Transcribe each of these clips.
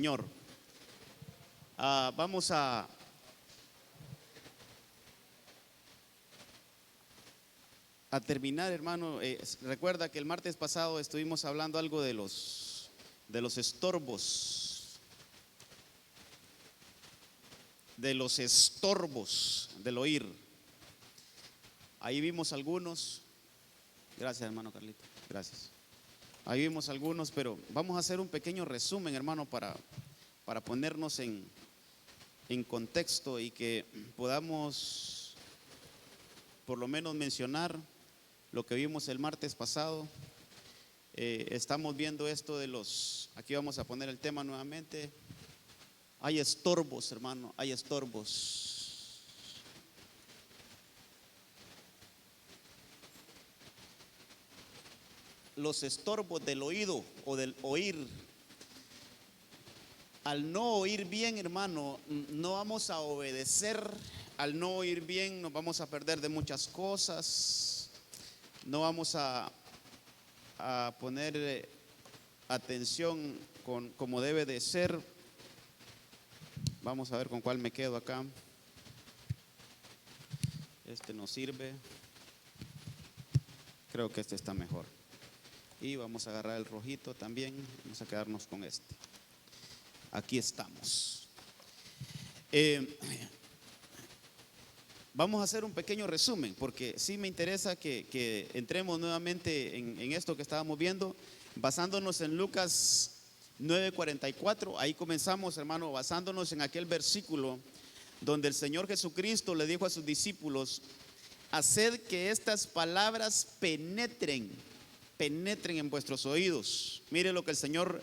Señor. Vamos a terminar, hermano. Recuerda que el martes pasado estuvimos hablando algo de los estorbos, del oír. Ahí vimos algunos. Gracias, hermano Carlito. Gracias. Ahí vimos algunos, pero vamos a hacer un pequeño resumen, hermano, para ponernos en contexto y que podamos por lo menos mencionar lo que vimos el martes pasado. Estamos viendo esto aquí vamos a poner el tema nuevamente. Hay estorbos, hermano, hay estorbos. Los estorbos del oído o del oír. Al no oír bien, hermano, no vamos a obedecer. Al no oír bien nos vamos a perder de muchas cosas. No vamos a poner atención como debe de ser. Vamos a ver con cuál me quedo acá. Este no sirve. Creo que este está mejor. Y vamos a agarrar el rojito también. Vamos a quedarnos con este. Aquí estamos. Vamos a hacer un pequeño resumen, porque sí me interesa que entremos nuevamente en esto que estábamos viendo, basándonos en Lucas 9:44. Ahí comenzamos, hermano, basándonos en aquel versículo donde el Señor Jesucristo le dijo a sus discípulos: haced que estas palabras penetren en vuestros oídos. Mire lo que el Señor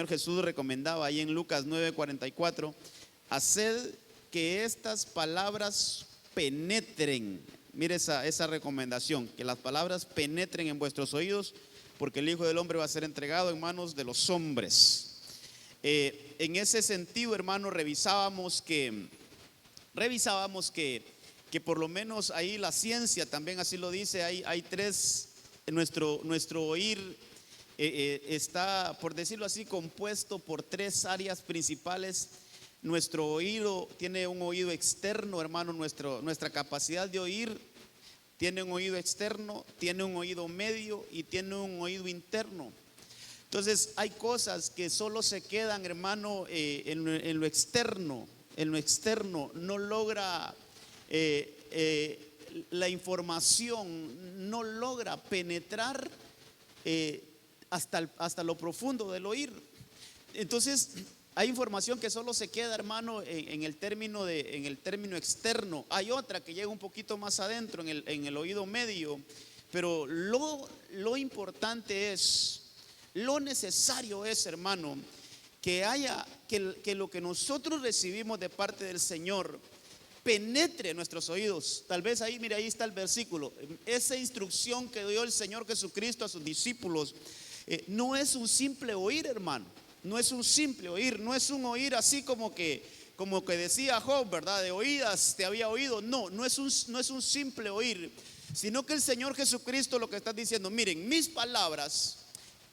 Jesús recomendaba ahí en Lucas 9:44. Haced que estas palabras penetren. Mire esa recomendación, que las palabras penetren en vuestros oídos, porque el Hijo del Hombre va a ser entregado en manos de los hombres. En ese sentido, hermano, revisábamos que por lo menos ahí la ciencia también así lo dice. Hay tres. Nuestro oír está, por decirlo así, compuesto por tres áreas principales. Nuestro oído tiene un oído externo, hermano. Nuestra capacidad de oír tiene un oído externo, tiene un oído medio y tiene un oído interno. Entonces hay cosas que solo se quedan, hermano, en lo externo. En lo externo no logra la información, no logra penetrar hasta lo profundo del oír. Entonces hay información que solo se queda, hermano, en el término externo. Hay otra que llega un poquito más adentro, en el oído medio. Pero lo importante es, lo necesario es, hermano, que lo que nosotros recibimos de parte del Señor penetre nuestros oídos. Tal vez ahí, mire, ahí está el versículo. Esa instrucción que dio el Señor Jesucristo a sus discípulos no es un simple oír, hermano. No es un simple oír, no es un oír así como que decía Job, ¿verdad? De oídas te había oído. No es un simple oír, sino que el Señor Jesucristo lo que está diciendo: miren, mis palabras,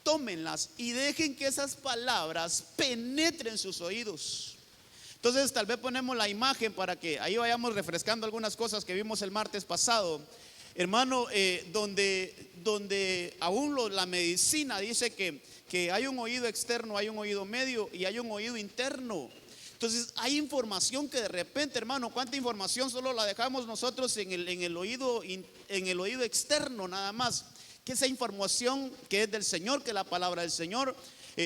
tómenlas y dejen que esas palabras penetren sus oídos. Entonces tal vez ponemos la imagen para que ahí vayamos refrescando algunas cosas que vimos el martes pasado, hermano, donde aún la medicina dice que hay un oído externo, hay un oído medio y hay un oído interno. Entonces hay información que de repente, hermano, ¿cuánta información solo la dejamos nosotros en el oído externo nada más? Que esa información que es del Señor, que es la palabra del Señor,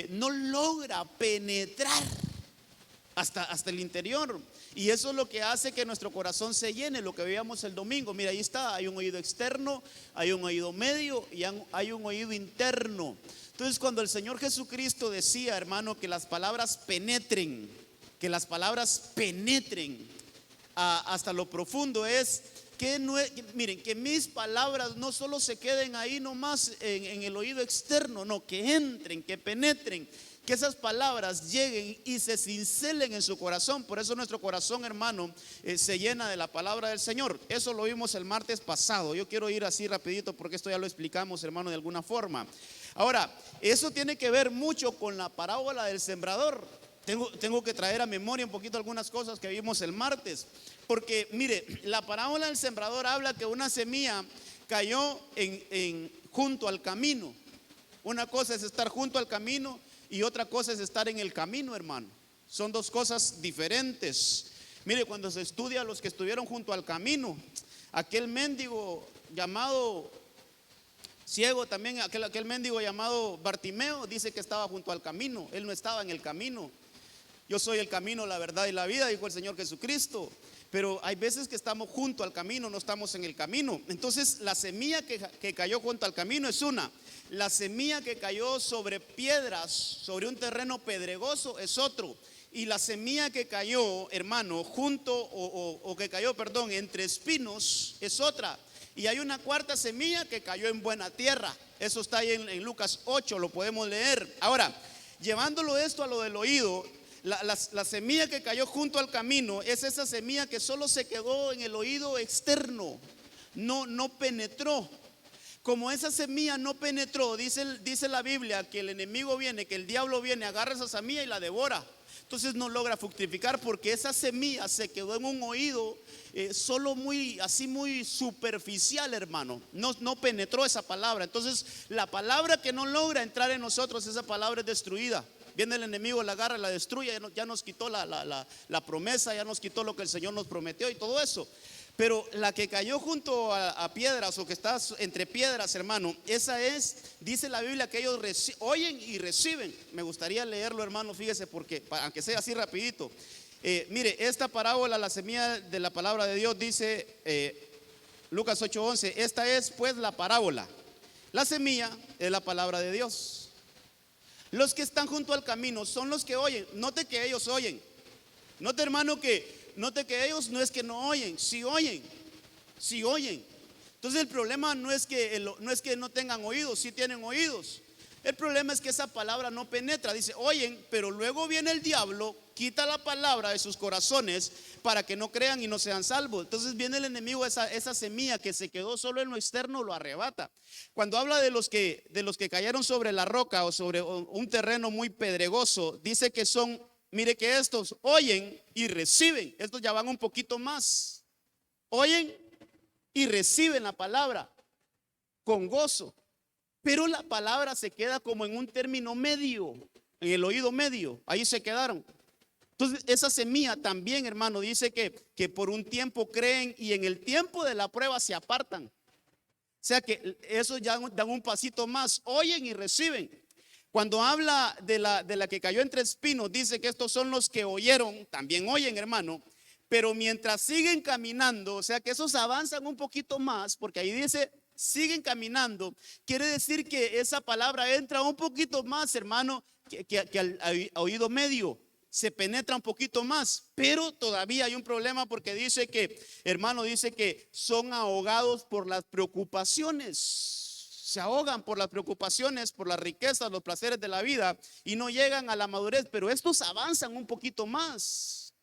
no logra penetrar hasta el interior. Y eso es lo que hace que nuestro corazón se llene, lo que veíamos el domingo. Mira, ahí está, hay un oído externo, hay un oído medio y hay un oído interno. Entonces cuando el Señor Jesucristo decía, hermano, que las palabras penetren, hasta lo profundo, es que miren, que mis palabras no solo se queden ahí nomás en el oído externo, no, que entren, que penetren, que esas palabras lleguen y se cincelen en su corazón. Por eso nuestro corazón, hermano, se llena de la palabra del Señor. Eso lo vimos el martes pasado. Yo quiero ir así rapidito porque esto ya lo explicamos, hermano, de alguna forma. Ahora, eso tiene que ver mucho con la parábola del sembrador. tengo que traer a memoria un poquito algunas cosas que vimos el martes. Porque mire, la parábola del sembrador habla que una semilla cayó junto al camino. Una cosa es estar junto al camino y otra cosa es estar en el camino, hermano. Son dos cosas diferentes. Mire, cuando se estudia a los que estuvieron junto al camino, aquel mendigo llamado ciego, también aquel mendigo llamado Bartimeo, dice que estaba junto al camino. Él no estaba en el camino. Yo soy el camino, la verdad y la vida, dijo el Señor Jesucristo. Pero hay veces que estamos junto al camino, no estamos en el camino. Entonces la semilla que cayó junto al camino es una. La semilla que cayó sobre piedras, sobre un terreno pedregoso, es otro. Y la semilla que cayó, hermano, entre espinos es otra. Y hay una cuarta semilla que cayó en buena tierra. Eso está ahí en Lucas 8, lo podemos leer. Ahora, llevándolo esto a lo del oído, la semilla que cayó junto al camino es esa semilla que solo se quedó en el oído externo, no penetró. Como esa semilla no penetró, dice la Biblia que el enemigo viene, que el diablo viene, agarra esa semilla y la devora. Entonces no logra fructificar porque esa semilla se quedó en un oído solo muy superficial, hermano. No penetró esa palabra. Entonces la palabra que no logra entrar en nosotros, esa palabra es destruida. Viene el enemigo, la agarra, la destruye, ya nos quitó la promesa, ya nos quitó lo que el Señor nos prometió y todo eso. Pero la que cayó junto a piedras o que está entre piedras, hermano, esa es, dice la Biblia, que ellos oyen y reciben. Me gustaría leerlo, hermano, fíjese, porque aunque sea así rapidito. Mire, esta parábola, la semilla de la palabra de Dios, dice Lucas 8:11. Esta es pues la parábola. La semilla es la palabra de Dios. Los que están junto al camino son los que oyen. Note que ellos oyen. Note, hermano, note que ellos no es que no oyen, sí oyen. Entonces el problema no es que no tengan oídos, sí tienen oídos. El problema es que esa palabra no penetra. Dice, oyen, pero luego viene el diablo, quita la palabra de sus corazones para que no crean y no sean salvos. Entonces viene el enemigo, esa semilla que se quedó solo en lo externo, lo arrebata. Cuando habla de los que cayeron sobre la roca o sobre un terreno muy pedregoso, dice que son, mire que estos oyen y reciben. Estos ya van un poquito más. Oyen y reciben la palabra con gozo. Pero la palabra se queda como en un término medio, en el oído medio. Ahí se quedaron. Entonces esa semilla también, hermano, dice que por un tiempo creen y en el tiempo de la prueba se apartan. O sea que esos ya dan un pasito más, oyen y reciben. Cuando habla de la que cayó entre espinos, dice que estos son los que oyeron, también oyen, hermano, pero mientras siguen caminando, o sea que esos avanzan un poquito más, porque ahí dice siguen caminando, quiere decir que esa palabra entra un poquito más, hermano, que al oído medio. Se penetra un poquito más, pero todavía hay un problema porque dice que, hermano, dice que son ahogados por las preocupaciones. Se ahogan por las preocupaciones, por las riquezas, los placeres de la vida y no llegan a la madurez, pero estos avanzan un poquito más.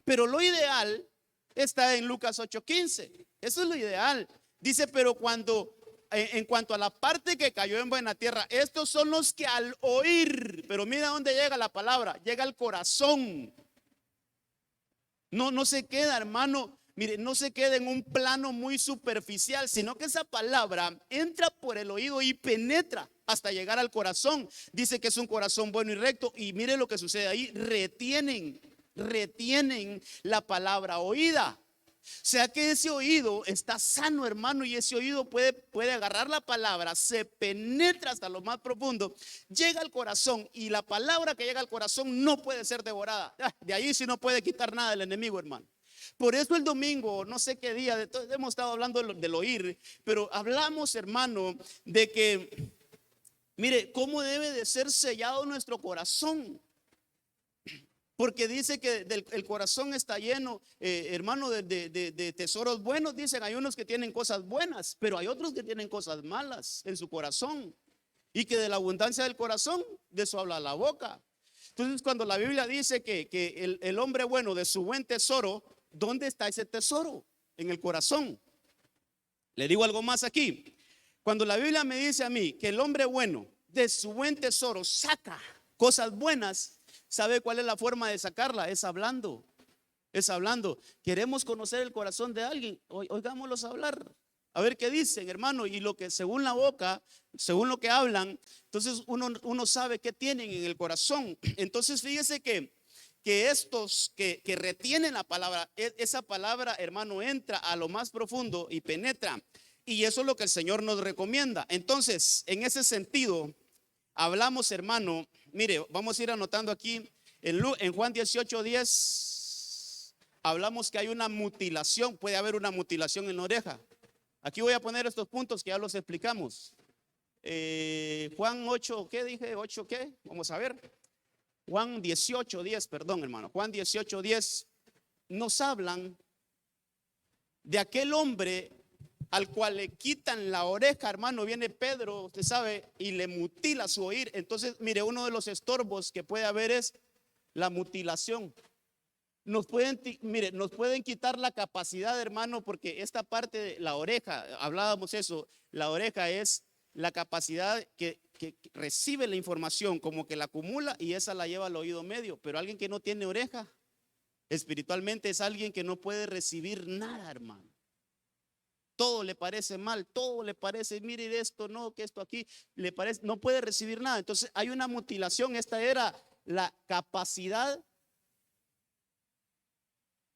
Pero lo ideal está en Lucas 8:15. Eso es lo ideal. Dice, pero en cuanto a la parte que cayó en buena tierra, estos son los que al oír, pero mira dónde llega la palabra, llega al corazón. No se queda, hermano, mire, no se queda en un plano muy superficial, sino que esa palabra entra por el oído y penetra hasta llegar al corazón. Dice que es un corazón bueno y recto y mire lo que sucede ahí, retienen la palabra oída. O sea que ese oído está sano, hermano, y ese oído puede agarrar la palabra, se penetra hasta lo más profundo, llega al corazón y la palabra que llega al corazón no puede ser devorada. De ahí sí no puede quitar nada el enemigo, hermano. Por eso el domingo, no sé qué día, hemos estado hablando del oír, pero hablamos, hermano, de que, mire, cómo debe de ser sellado nuestro corazón. Porque dice que el corazón está lleno, hermano, de tesoros buenos. Dicen, hay unos que tienen cosas buenas, pero hay otros que tienen cosas malas en su corazón. Y que de la abundancia del corazón, de eso habla la boca. Entonces, cuando la Biblia dice que el hombre bueno de su buen tesoro, ¿dónde está ese tesoro? En el corazón. Le digo algo más aquí. Cuando la Biblia me dice a mí que el hombre bueno de su buen tesoro saca cosas buenas, ¿Sabe cuál es la forma de sacarla? Es hablando. Es hablando. Queremos conocer el corazón de alguien. Oigámoslos hablar. A ver qué dicen, hermano. Y lo que según la boca, según lo que hablan, entonces uno sabe qué tienen en el corazón. Entonces fíjese que estos que retienen la palabra, esa palabra, hermano, entra a lo más profundo y penetra. Y eso es lo que el Señor nos recomienda. Entonces, en ese sentido, hablamos, hermano, mire, vamos a ir anotando aquí, en Juan 18:10, hablamos que hay una mutilación, puede haber una mutilación en la oreja. Aquí voy a poner estos puntos que ya los explicamos. Juan 8, ¿qué dije? 8, ¿qué? Vamos a ver. Juan 18:10, perdón, hermano. Juan 18:10 nos hablan de aquel hombre al cual le quitan la oreja, hermano. Viene Pedro, usted sabe, y le mutila su oír. Entonces, mire, uno de los estorbos que puede haber es la mutilación. Nos pueden quitar la capacidad, hermano, porque esta parte de la oreja, hablábamos eso, la oreja es la capacidad que recibe la información, como que la acumula y esa la lleva al oído medio. Pero alguien que no tiene oreja, espiritualmente es alguien que no puede recibir nada, hermano. Todo le parece mal, todo le parece, mire esto, no, que esto aquí, le parece, no puede recibir nada. Entonces hay una mutilación. Esta era la capacidad.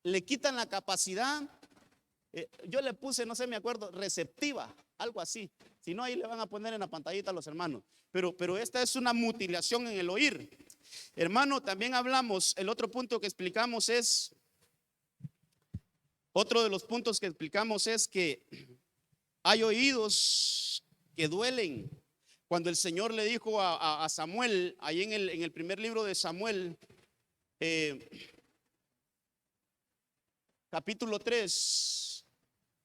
Le quitan la capacidad, yo le puse, no sé, me acuerdo, receptiva, algo así. Si no, ahí le van a poner en la pantallita a los hermanos. Pero esta es una mutilación en el oír. Hermano, también hablamos, el otro punto que explicamos es, otro de los puntos que explicamos es que hay oídos que duelen. Cuando el Señor le dijo a Samuel, ahí en el primer libro de Samuel, capítulo 3,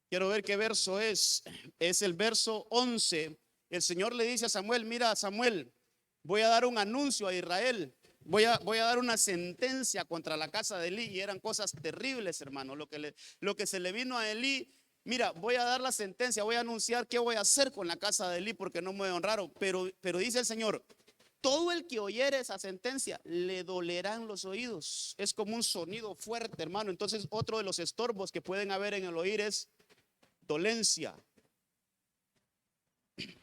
quiero ver qué verso es el verso 11. El Señor le dice a Samuel: mira, Samuel, voy a dar un anuncio a Israel, voy a dar una sentencia contra la casa de Elí. Y eran cosas terribles, hermano, lo que se le vino a Elí. Mira, voy a dar la sentencia, voy a anunciar qué voy a hacer con la casa de Elí, porque no me honraron. Pero dice el Señor: todo el que oyere esa sentencia le dolerán los oídos. Es como un sonido fuerte, hermano. Entonces, otro de los estorbos que pueden haber en el oír es dolencia.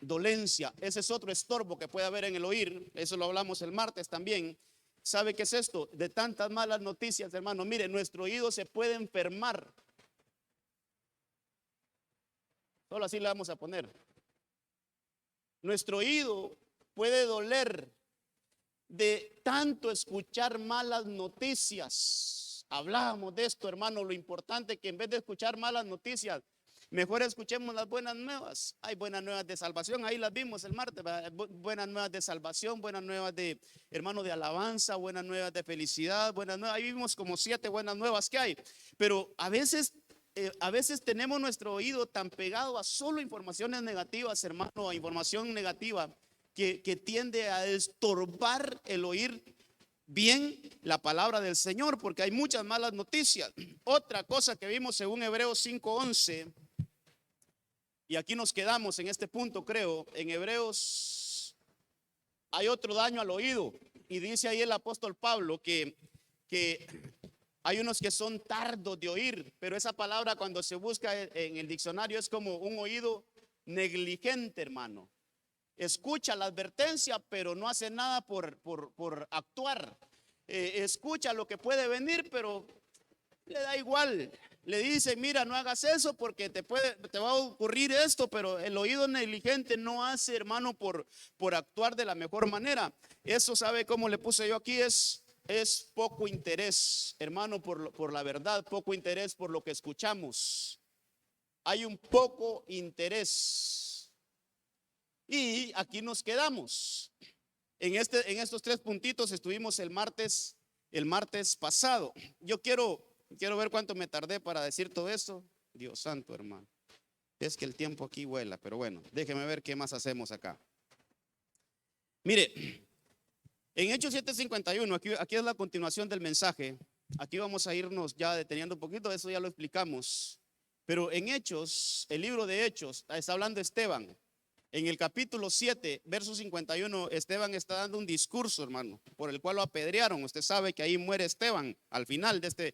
Dolencia, ese es otro estorbo que puede haber en el oír. Eso lo hablamos el martes también. ¿Sabe qué es esto? De tantas malas noticias, hermano. Mire, nuestro oído se puede enfermar. Solo así le vamos a poner. Nuestro oído puede doler de tanto escuchar malas noticias. Hablábamos de esto, hermano, lo importante que en vez de escuchar malas noticias, mejor escuchemos las buenas nuevas. Hay buenas nuevas de salvación, ahí las vimos el martes, buenas nuevas de salvación, buenas nuevas de, hermano, de alabanza, buenas nuevas de felicidad, buenas nuevas. Ahí vimos como 7 buenas nuevas que hay. Pero a veces tenemos nuestro oído tan pegado a solo informaciones negativas, hermano, a información negativa, que tiende a estorbar el oír bien la palabra del Señor, porque hay muchas malas noticias. Otra cosa que vimos según Hebreos 5:11, y aquí nos quedamos en este punto, creo, en Hebreos hay otro daño al oído, y dice ahí el apóstol Pablo que hay unos que son tardos de oír, pero esa palabra cuando se busca en el diccionario es como un oído negligente, hermano. Escucha la advertencia, pero no hace nada por actuar. Escucha lo que puede venir, pero le da igual. Le dice: mira, no hagas eso porque te va a ocurrir esto. Pero el oído negligente no hace, hermano, por actuar de la mejor manera. Eso, ¿sabe cómo le puse yo aquí? Es poco interés, hermano, por la verdad, poco interés por lo que escuchamos. Hay un poco interés. Y aquí nos quedamos. En estos 3 puntitos estuvimos el martes pasado. Yo quiero ver cuánto me tardé para decir todo esto. Dios santo, hermano. Es que el tiempo aquí vuela, pero bueno, déjeme ver qué más hacemos acá. Mire, en Hechos 7:51, aquí es la continuación del mensaje. Aquí vamos a irnos ya deteniendo un poquito, eso ya lo explicamos. Pero en Hechos, el libro de Hechos, está hablando Esteban. En el capítulo 7, verso 51, Esteban está dando un discurso, hermano, por el cual lo apedrearon. Usted sabe que ahí muere Esteban al final de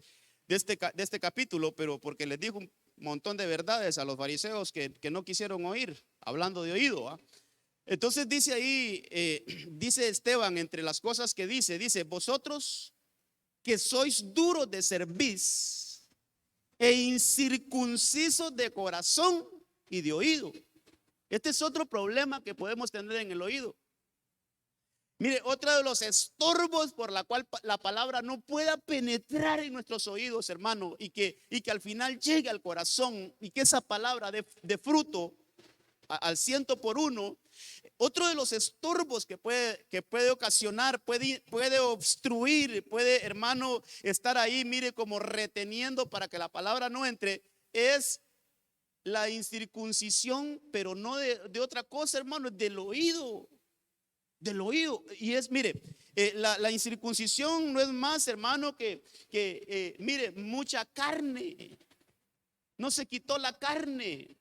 este capítulo, pero porque les dijo un montón de verdades a los fariseos que no quisieron oír, hablando de oído, ¿va? Entonces dice ahí, dice Esteban, entre las cosas que dice, vosotros que sois duros de cerviz e incircuncisos de corazón y de oído. Este es otro problema que podemos tener en el oído. Mire, otro de los estorbos por la cual la palabra no pueda penetrar en nuestros oídos, hermano, y que al final llegue al corazón y que esa palabra dé fruto al 100%. Otro de los estorbos que puede ocasionar, puede obstruir, puede, hermano, estar ahí, mire, como reteniendo para que la palabra no entre, es la incircuncisión, pero no de otra cosa, hermano, del oído. Del oído. Y es, mire, la incircuncisión no es más, hermano, que mire, mucha carne. No se quitó la carne,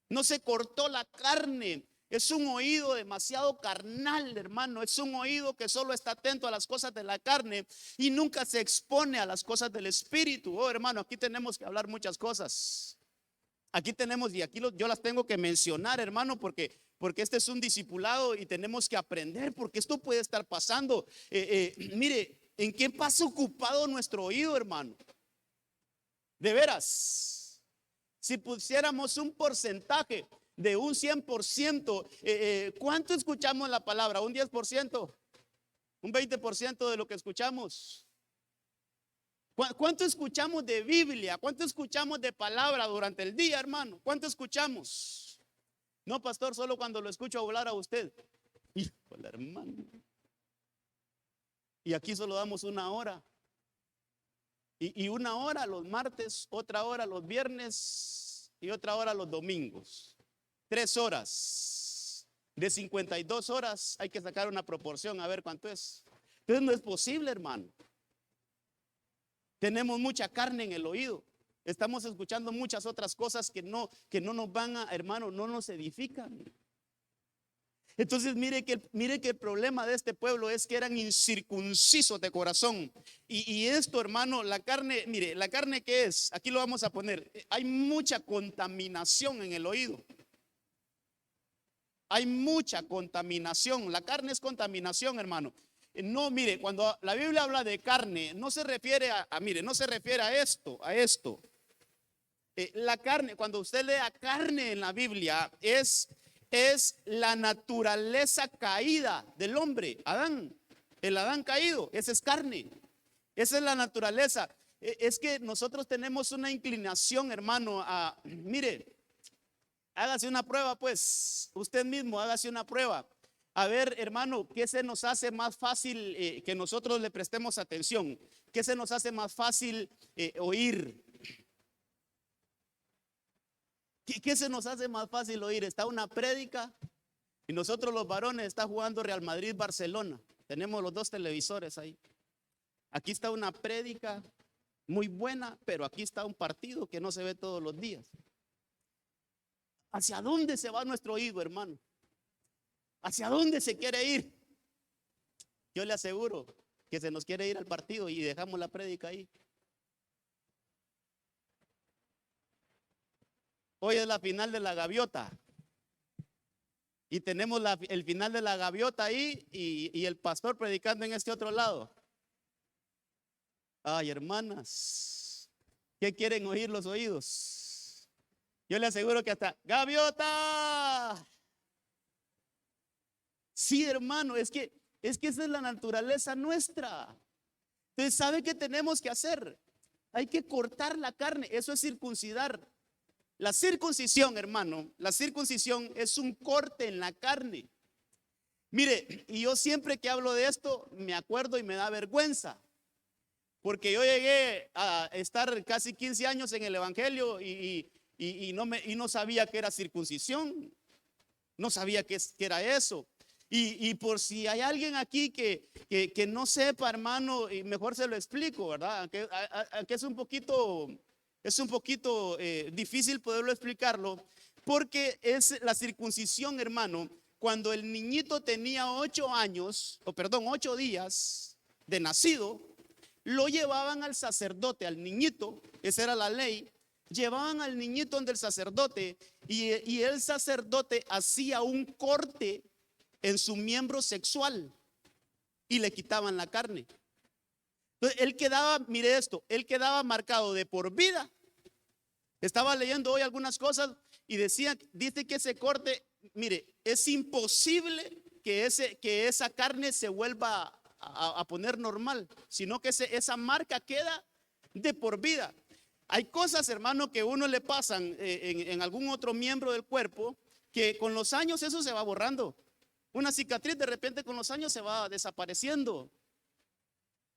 no se cortó la carne. Es un oído demasiado carnal, hermano. Es un oído que solo está atento a las cosas de la carne y nunca se expone a las cosas del espíritu. Oh, hermano, aquí tenemos que hablar muchas cosas. Aquí tenemos, y aquí yo las tengo que mencionar, hermano, porque este es un discipulado y tenemos que aprender, porque esto puede estar pasando. Mire, ¿en qué pasa ocupado nuestro oído, hermano? De veras, si pusiéramos un porcentaje de un 100%, ¿cuánto escuchamos la palabra? ¿Un 10%? ¿Un 20% de lo que escuchamos? ¿Cuánto escuchamos de Biblia? ¿Cuánto escuchamos de palabra durante el día, hermano? ¿Cuánto escuchamos? No, pastor, solo cuando lo escucho hablar a usted. Híjole, hermano. Y aquí solo damos una hora. Y una hora los martes, otra hora los viernes y otra hora los domingos. 3 horas. De 52 horas hay que sacar una proporción a ver cuánto es. Entonces no es posible, hermano. Tenemos mucha carne en el oído. Estamos escuchando muchas otras cosas que no nos van a, hermano, no nos edifican. Entonces mire que el problema de este pueblo es que eran incircuncisos de corazón. Y esto, hermano, la carne, mire, la carne ¿qué es? Aquí lo vamos a poner. Hay mucha contaminación en el oído. Hay mucha contaminación. La carne es contaminación, hermano. No, mire, cuando la Biblia habla de carne, no se refiere mire, no se refiere a esto. La carne, cuando usted lea carne en la Biblia, es la naturaleza caída del hombre, Adán. El Adán caído, esa es carne. Esa es la naturaleza. Es que nosotros tenemos una inclinación, hermano, mire, hágase una prueba, pues, usted mismo hágase una prueba. A ver, hermano, ¿qué se nos hace más fácil que nosotros le prestemos atención? ¿Qué se nos hace más fácil oír? ¿Qué se nos hace más fácil oír? Está una prédica y nosotros los varones está jugando Real Madrid-Barcelona. Tenemos los 2 televisores ahí. Aquí está una prédica muy buena, pero aquí está un partido que no se ve todos los días. ¿Hacia dónde se va nuestro oído, hermano? ¿Hacia dónde se quiere ir? Yo le aseguro que se nos quiere ir al partido y dejamos la prédica ahí. Hoy es la final de la gaviota. Y tenemos el final de la gaviota ahí y el pastor predicando en este otro lado. Ay, hermanas, ¿qué quieren oír los oídos? Yo le aseguro que hasta ¡gaviota! Sí, hermano, es que esa es la naturaleza nuestra. Entonces, ¿sabe qué tenemos que hacer? Hay que cortar la carne, eso es circuncidar. La circuncisión, hermano, la circuncisión es un corte en la carne. Mire, y yo siempre que hablo de esto me acuerdo y me da vergüenza. Porque yo llegué a estar casi 15 años en el evangelio y no sabía que era circuncisión. No sabía que era eso. Y por si hay alguien aquí que no sepa, hermano, y mejor se lo explico, ¿verdad? Que es un poquito difícil poderlo explicarlo, Porque es la circuncisión, hermano, cuando el niñito tenía 8 años, 8 días de nacido, lo llevaban al sacerdote, al niñito, esa era la ley, llevaban al niñito donde el sacerdote y el sacerdote hacía un corte en su miembro sexual y le quitaban la carne. Entonces él quedaba, mire esto, él quedaba marcado de por vida. Estaba leyendo hoy algunas cosas y dice que ese corte, mire, es imposible que esa carne se vuelva a poner normal, sino que esa marca queda de por vida. Hay cosas, hermano, que uno le pasan en algún otro miembro del cuerpo que con los años eso se va borrando. Una cicatriz de repente con los años se va desapareciendo.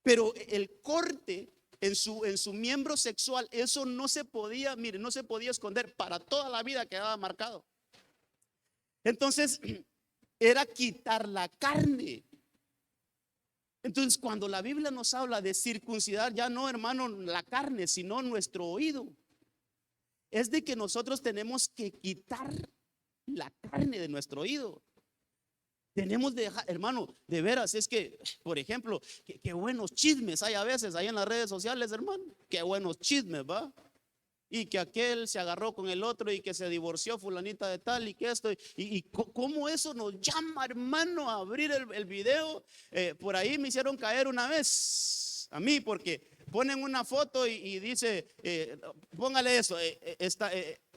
Pero el corte en su miembro sexual, eso no se podía, mire, no se podía esconder, para toda la vida quedaba marcado. Entonces, era quitar la carne. Entonces, cuando la Biblia nos habla de circuncidar, ya no, hermano, la carne, sino nuestro oído, es de que nosotros tenemos que quitar la carne de nuestro oído. Tenemos de dejar, hermano, de veras, es que, por ejemplo, qué buenos chismes hay a veces ahí en las redes sociales, hermano. Qué buenos chismes, ¿va? Y que aquel se agarró con el otro y que se divorció fulanita de tal y que esto. Y cómo eso nos llama, hermano, a abrir el video. Por ahí me hicieron caer una vez a mí porque ponen una foto y dice, póngale eso,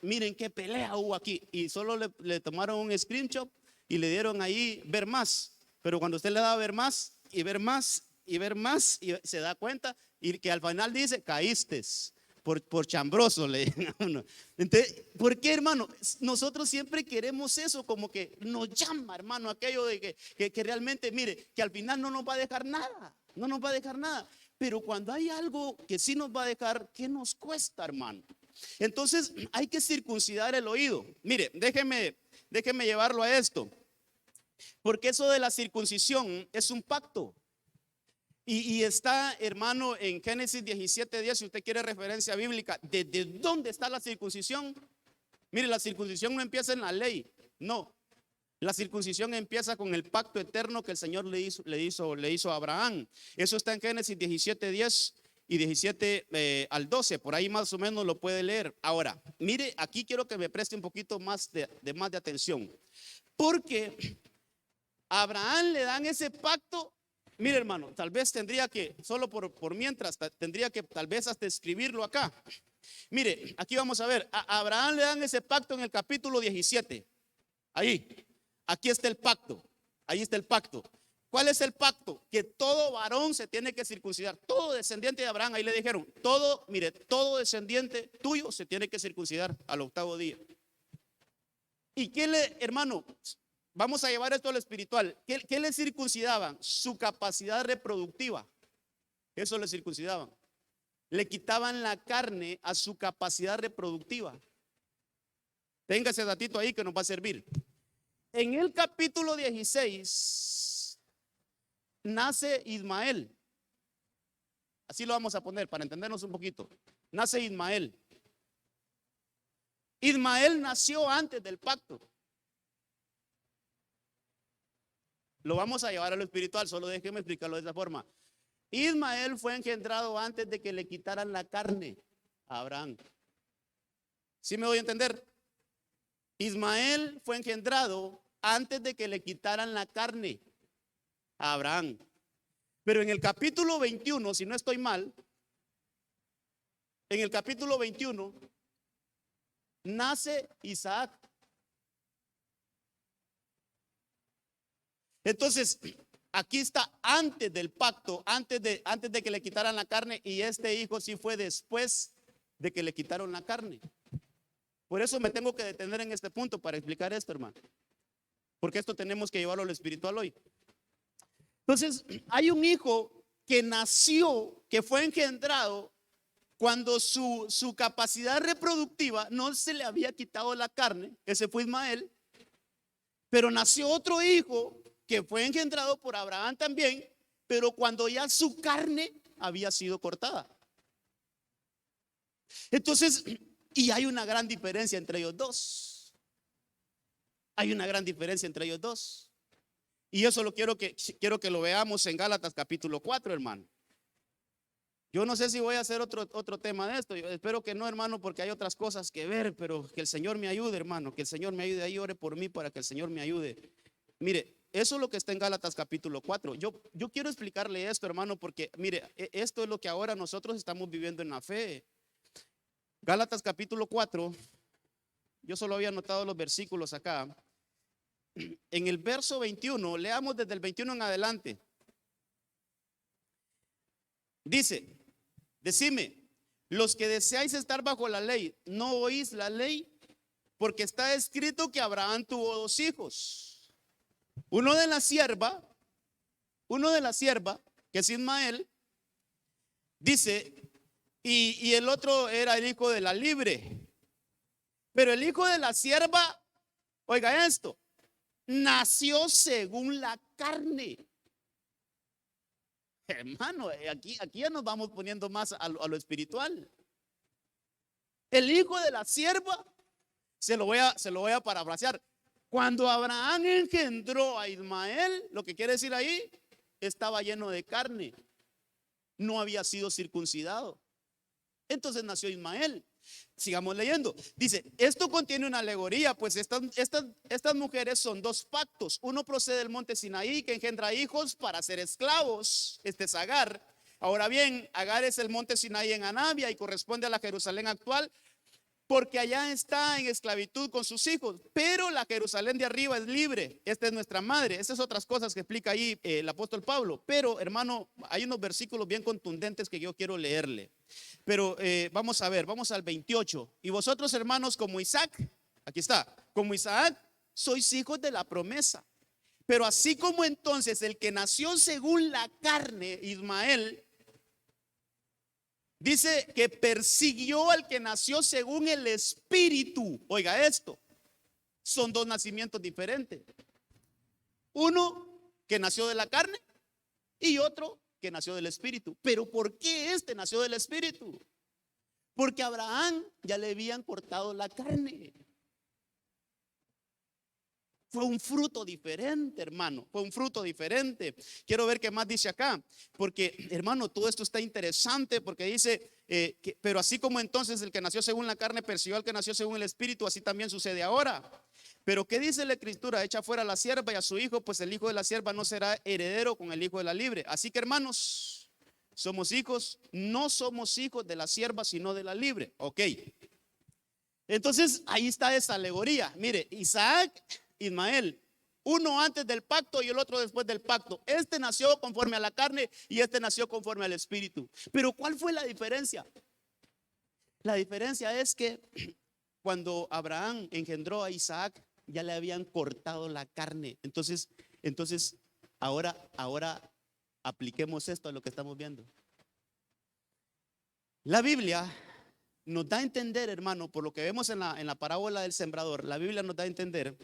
miren qué pelea hubo aquí. Y solo le tomaron un screenshot y le dieron ahí ver más. Pero cuando usted le da a ver más y ver más y ver más, y se da cuenta y que al final dice, caíste por chambroso, le dicen a uno. Entonces, ¿por qué, hermano? Nosotros siempre queremos eso, como que nos llama, hermano, aquello de que realmente, mire, que al final no nos va a dejar nada, no nos va a dejar nada. Pero cuando hay algo que sí nos va a dejar, ¿qué nos cuesta, hermano? Entonces hay que circuncidar el oído. Mire, déjeme llevarlo a esto, porque eso de la circuncisión es un pacto. Y está, hermano, en Génesis 17:10, si usted quiere referencia bíblica, ¿desde dónde está la circuncisión? Mire, la circuncisión no empieza en la ley, no. La circuncisión empieza con el pacto eterno que el Señor le hizo a Abraham. Eso está en Génesis 17:10 y 17 al 12, por ahí más o menos lo puede leer. Ahora, mire, aquí quiero que me preste un poquito más de atención, porque a Abraham le dan ese pacto. Mire, hermano, tal vez tendría que, solo por mientras, tendría que tal vez hasta escribirlo acá. Mire, aquí vamos a ver, a Abraham le dan ese pacto en el capítulo 17. Ahí, aquí está el pacto, ahí está el pacto. ¿Cuál es el pacto? Que todo varón se tiene que circuncidar, todo descendiente de Abraham. Ahí le dijeron, todo descendiente tuyo se tiene que circuncidar al 8º día. ¿Y qué hermano? Vamos a llevar esto a lo espiritual. ¿Qué le circuncidaban? Su capacidad reproductiva. Eso le circuncidaban. Le quitaban la carne a su capacidad reproductiva. Tenga ese datito ahí que nos va a servir. En el capítulo 16 nace Ismael. Así lo vamos a poner para entendernos un poquito. Nace Ismael. Ismael nació antes del pacto. Lo vamos a llevar a lo espiritual, solo déjeme explicarlo de esa forma. Ismael fue engendrado antes de que le quitaran la carne a Abraham. ¿Sí me doy a entender? Ismael fue engendrado antes de que le quitaran la carne a Abraham. Pero en el capítulo 21, si no estoy mal, en el capítulo 21 nace Isaac. Entonces, aquí está antes del pacto, antes de que le quitaran la carne, y este hijo sí fue después de que le quitaron la carne. Por eso me tengo que detener en este punto para explicar esto, hermano. Porque esto tenemos que llevarlo a lo espiritual hoy. Entonces, hay un hijo que nació, que fue engendrado cuando su capacidad reproductiva no se le había quitado la carne. Ese fue Ismael. Pero nació otro hijo que fue engendrado por Abraham también, pero cuando ya su carne había sido cortada. Entonces, y hay una gran diferencia entre ellos dos. Hay una gran diferencia entre ellos dos. Y eso quiero que lo veamos en Gálatas capítulo 4, hermano. Yo no sé si voy a hacer otro tema de esto. Yo espero que no, hermano, porque hay otras cosas que ver, pero que el Señor me ayude, hermano, que el Señor me ayude. Ahí ore por mí para que el Señor me ayude. Mire, eso es lo que está en Gálatas capítulo 4. Yo quiero explicarle esto, hermano, porque mire, esto es lo que ahora nosotros estamos viviendo en la fe. Gálatas capítulo 4, yo solo había anotado los versículos acá. En el verso 21, leamos desde el 21 en adelante. Dice: decime, los que deseáis estar bajo la ley, ¿no oís la ley? Porque está escrito que Abraham tuvo 2 hijos. Uno de la sierva, que es Ismael, dice, y el otro era el hijo de la libre. Pero el hijo de la sierva, oiga esto, nació según la carne. Hermano, aquí ya nos vamos poniendo más a lo espiritual. El hijo de la sierva, se lo voy a parafrasear. Cuando Abraham engendró a Ismael, lo que quiere decir ahí, estaba lleno de carne, no había sido circuncidado. Entonces nació Ismael. Sigamos leyendo. Dice: esto contiene una alegoría, pues estas mujeres son 2 pactos. Uno procede del monte Sinaí, que engendra hijos para ser esclavos. Este es Agar. Ahora bien, Agar es el monte Sinaí en Anabia y corresponde a la Jerusalén actual, porque allá está en esclavitud con sus hijos. Pero la Jerusalén de arriba es libre. Esta es nuestra madre. Estas otras cosas que explica ahí el apóstol Pablo. Pero, hermano, hay unos versículos bien contundentes que yo quiero leerle. Pero vamos a ver, vamos al 28. Y vosotros, hermanos, como Isaac, aquí está, como Isaac, sois hijos de la promesa. Pero así como entonces el que nació según la carne, Ismael, dice que persiguió al que nació según el espíritu. Oiga esto, son 2 nacimientos diferentes. Uno que nació de la carne y otro que nació del espíritu. Pero ¿por qué este nació del espíritu? Porque a Abraham ya le habían cortado la carne. Fue un fruto diferente, hermano. Fue un fruto diferente. Quiero ver qué más dice acá. Porque, hermano, todo esto está interesante. Porque dice, pero así como entonces el que nació según la carne persiguió al que nació según el espíritu, así también sucede ahora. Pero ¿qué dice la escritura? Echa fuera a la sierva y a su hijo, pues el hijo de la sierva no será heredero con el hijo de la libre. Así que, hermanos, somos hijos, no somos hijos de la sierva, sino de la libre. Ok. Entonces, ahí está esa alegoría. Mire, Isaac, Ismael, uno antes del pacto y el otro después del pacto. Este nació conforme a la carne y este nació conforme al espíritu. Pero ¿cuál fue la diferencia? La diferencia es que cuando Abraham engendró a Isaac, ya le habían cortado la carne. Entonces ahora apliquemos esto a lo que estamos viendo. La Biblia nos da a entender, hermano, por lo que vemos en la parábola del sembrador, la Biblia nos da a entender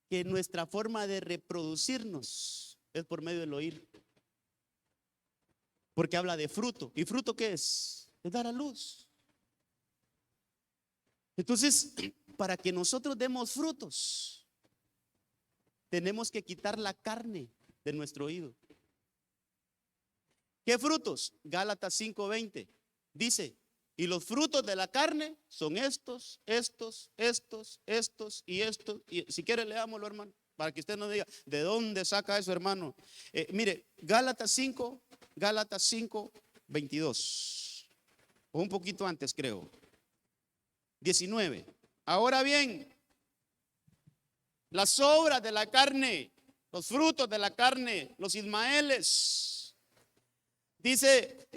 que nuestra forma de reproducirnos es por medio del oír. Porque habla de fruto. ¿Y fruto qué es? Es dar a luz. Entonces, para que nosotros demos frutos, tenemos que quitar la carne de nuestro oído. ¿Qué frutos? Gálatas 5:20 dice: y los frutos de la carne son estos. Y si quiere leámoslo, hermano, para que usted no diga, ¿de dónde saca eso, hermano? Mire, Gálatas 5:22, o un poquito antes creo, 19. Ahora bien, las obras de la carne, los frutos de la carne, los ismaeles, dice,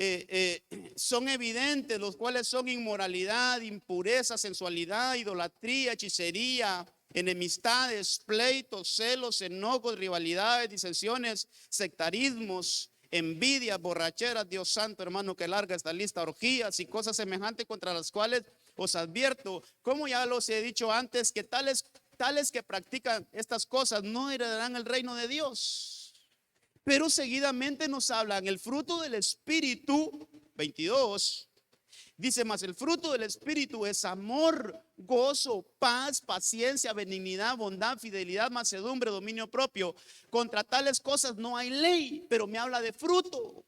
son evidentes, los cuales son inmoralidad, impureza, sensualidad, idolatría, hechicería, enemistades, pleitos, celos, enojos, rivalidades, disensiones, sectarismos, envidias, borracheras. Dios santo, hermano, que larga esta lista, orgías y cosas semejantes, contra las cuales os advierto, como ya los he dicho antes, que tales que practican estas cosas no heredarán el reino de Dios. Pero seguidamente nos hablan el fruto del Espíritu, 22, Dice más, el fruto del Espíritu es amor, gozo, paz, paciencia, benignidad, bondad, fidelidad, mansedumbre, dominio propio. Contra tales cosas no hay ley, pero me habla de fruto.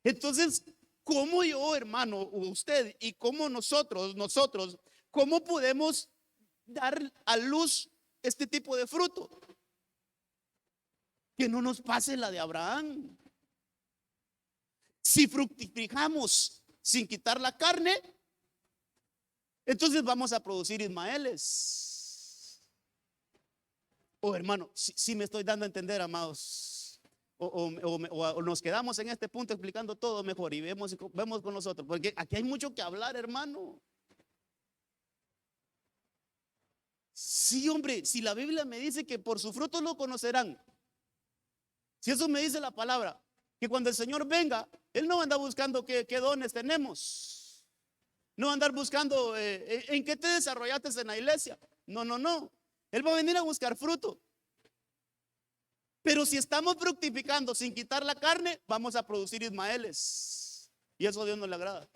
Entonces, ¿cómo yo, hermano, usted y cómo nosotros, cómo podemos dar a luz este tipo de fruto? Que no nos pase la de Abraham. Si fructificamos sin quitar la carne, entonces vamos a producir Ismaeles. Hermano, si me estoy dando a entender, amados, o nos quedamos en este punto explicando todo mejor y vemos con nosotros, porque aquí hay mucho que hablar, hermano. Sí, hombre, si la Biblia me dice que por su fruto lo conocerán, si eso me dice la palabra, que cuando el Señor venga, Él no va a andar buscando qué dones tenemos, no va a andar buscando en qué te desarrollaste en la iglesia. No, Él va a venir a buscar fruto. Pero si estamos fructificando sin quitar la carne, vamos a producir Ismaeles, y eso a Dios no le agrada.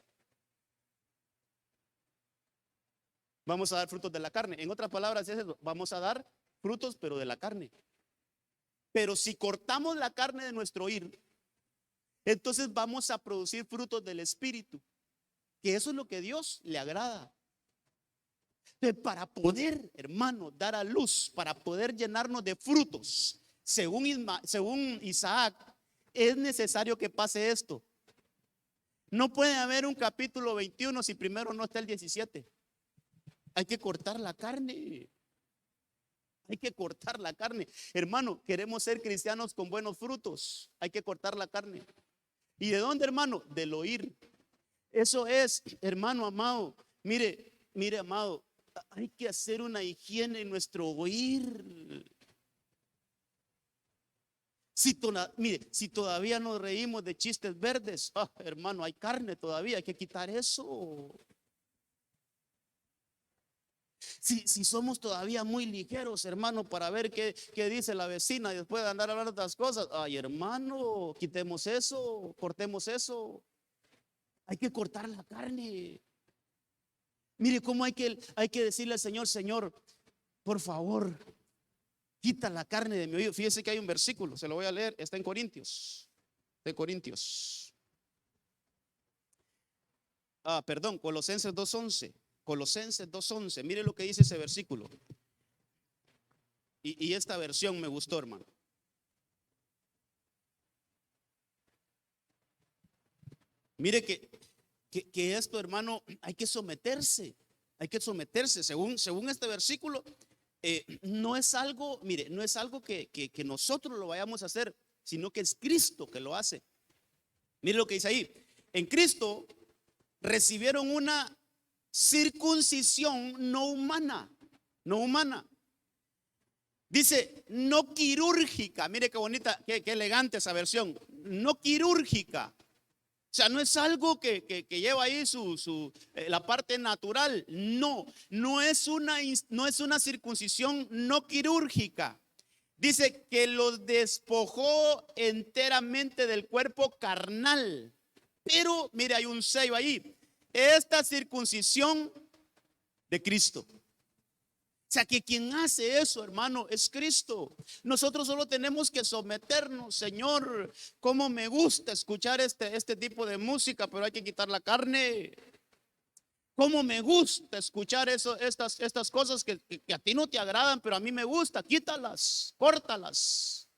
Vamos a dar frutos de la carne. En otras palabras es eso, vamos a dar frutos pero de la carne. Pero si cortamos la carne de nuestro ir, entonces vamos a producir frutos del Espíritu, que eso es lo que Dios le agrada. Entonces, para poder, hermano, dar a luz, para poder llenarnos de frutos, según Isaac, es necesario que pase esto. No puede haber un capítulo 21 si primero no está el 17. Hay que cortar la carne. Hay que cortar la carne. Hermano, queremos ser cristianos con buenos frutos. Hay que cortar la carne. ¿Y de dónde, hermano? Del oír. Eso es, hermano amado. Mire, amado, hay que hacer una higiene en nuestro oír. Si todavía nos reímos de chistes verdes, hermano, hay carne todavía, hay que quitar eso. Si somos todavía muy ligeros, hermano, para ver qué dice la vecina y después de andar hablando de otras cosas, ay, hermano, quitemos eso, cortemos eso. Hay que cortar la carne. Mire cómo hay que decirle al Señor, Señor, por favor, quita la carne de mi oído. Fíjese que hay un versículo, se lo voy a leer, está en Corintios. Colosenses 2:11. Colosenses 2:11, mire lo que dice ese versículo. Y esta versión me gustó, hermano. Mire que esto, hermano, hay que someterse. Según este versículo, no es algo, mire, no es algo que nosotros lo vayamos a hacer, sino que es Cristo que lo hace. Mire lo que dice ahí. En Cristo recibieron una circuncisión no humana. Dice, no quirúrgica. Mire qué bonita, qué elegante esa versión. No quirúrgica. O sea, no es algo que lleva ahí la parte natural. No es una circuncisión no quirúrgica. Dice que los despojó enteramente del cuerpo carnal. Pero mire, hay un sello ahí. Esta circuncisión de Cristo. O sea, que quien hace eso, hermano, es Cristo. Nosotros solo tenemos que someternos. Señor, cómo me gusta escuchar este tipo de música, pero hay que quitar la carne. Cómo me gusta escuchar estas cosas que a ti no te agradan, pero a mí me gusta. Quítalas, córtalas.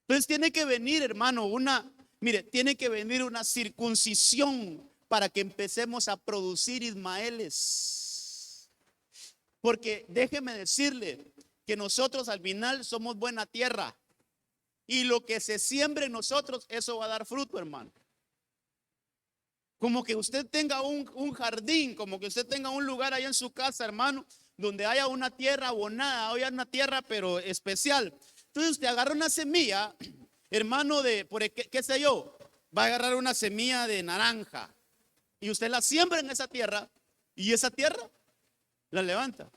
Entonces tiene que venir, hermano, tiene que venir una circuncisión para que empecemos a producir Ismaeles. Porque déjeme decirle que nosotros al final somos buena tierra, y lo que se siembre en nosotros, eso va a dar fruto, hermano. Como que usted tenga un jardín, como que usted tenga un lugar ahí en su casa, hermano, donde haya una tierra abonada, haya una tierra pero especial. Entonces usted agarra una semilla, hermano, qué sé yo, va a agarrar una semilla de naranja y usted la siembra en esa tierra, y esa tierra la levanta.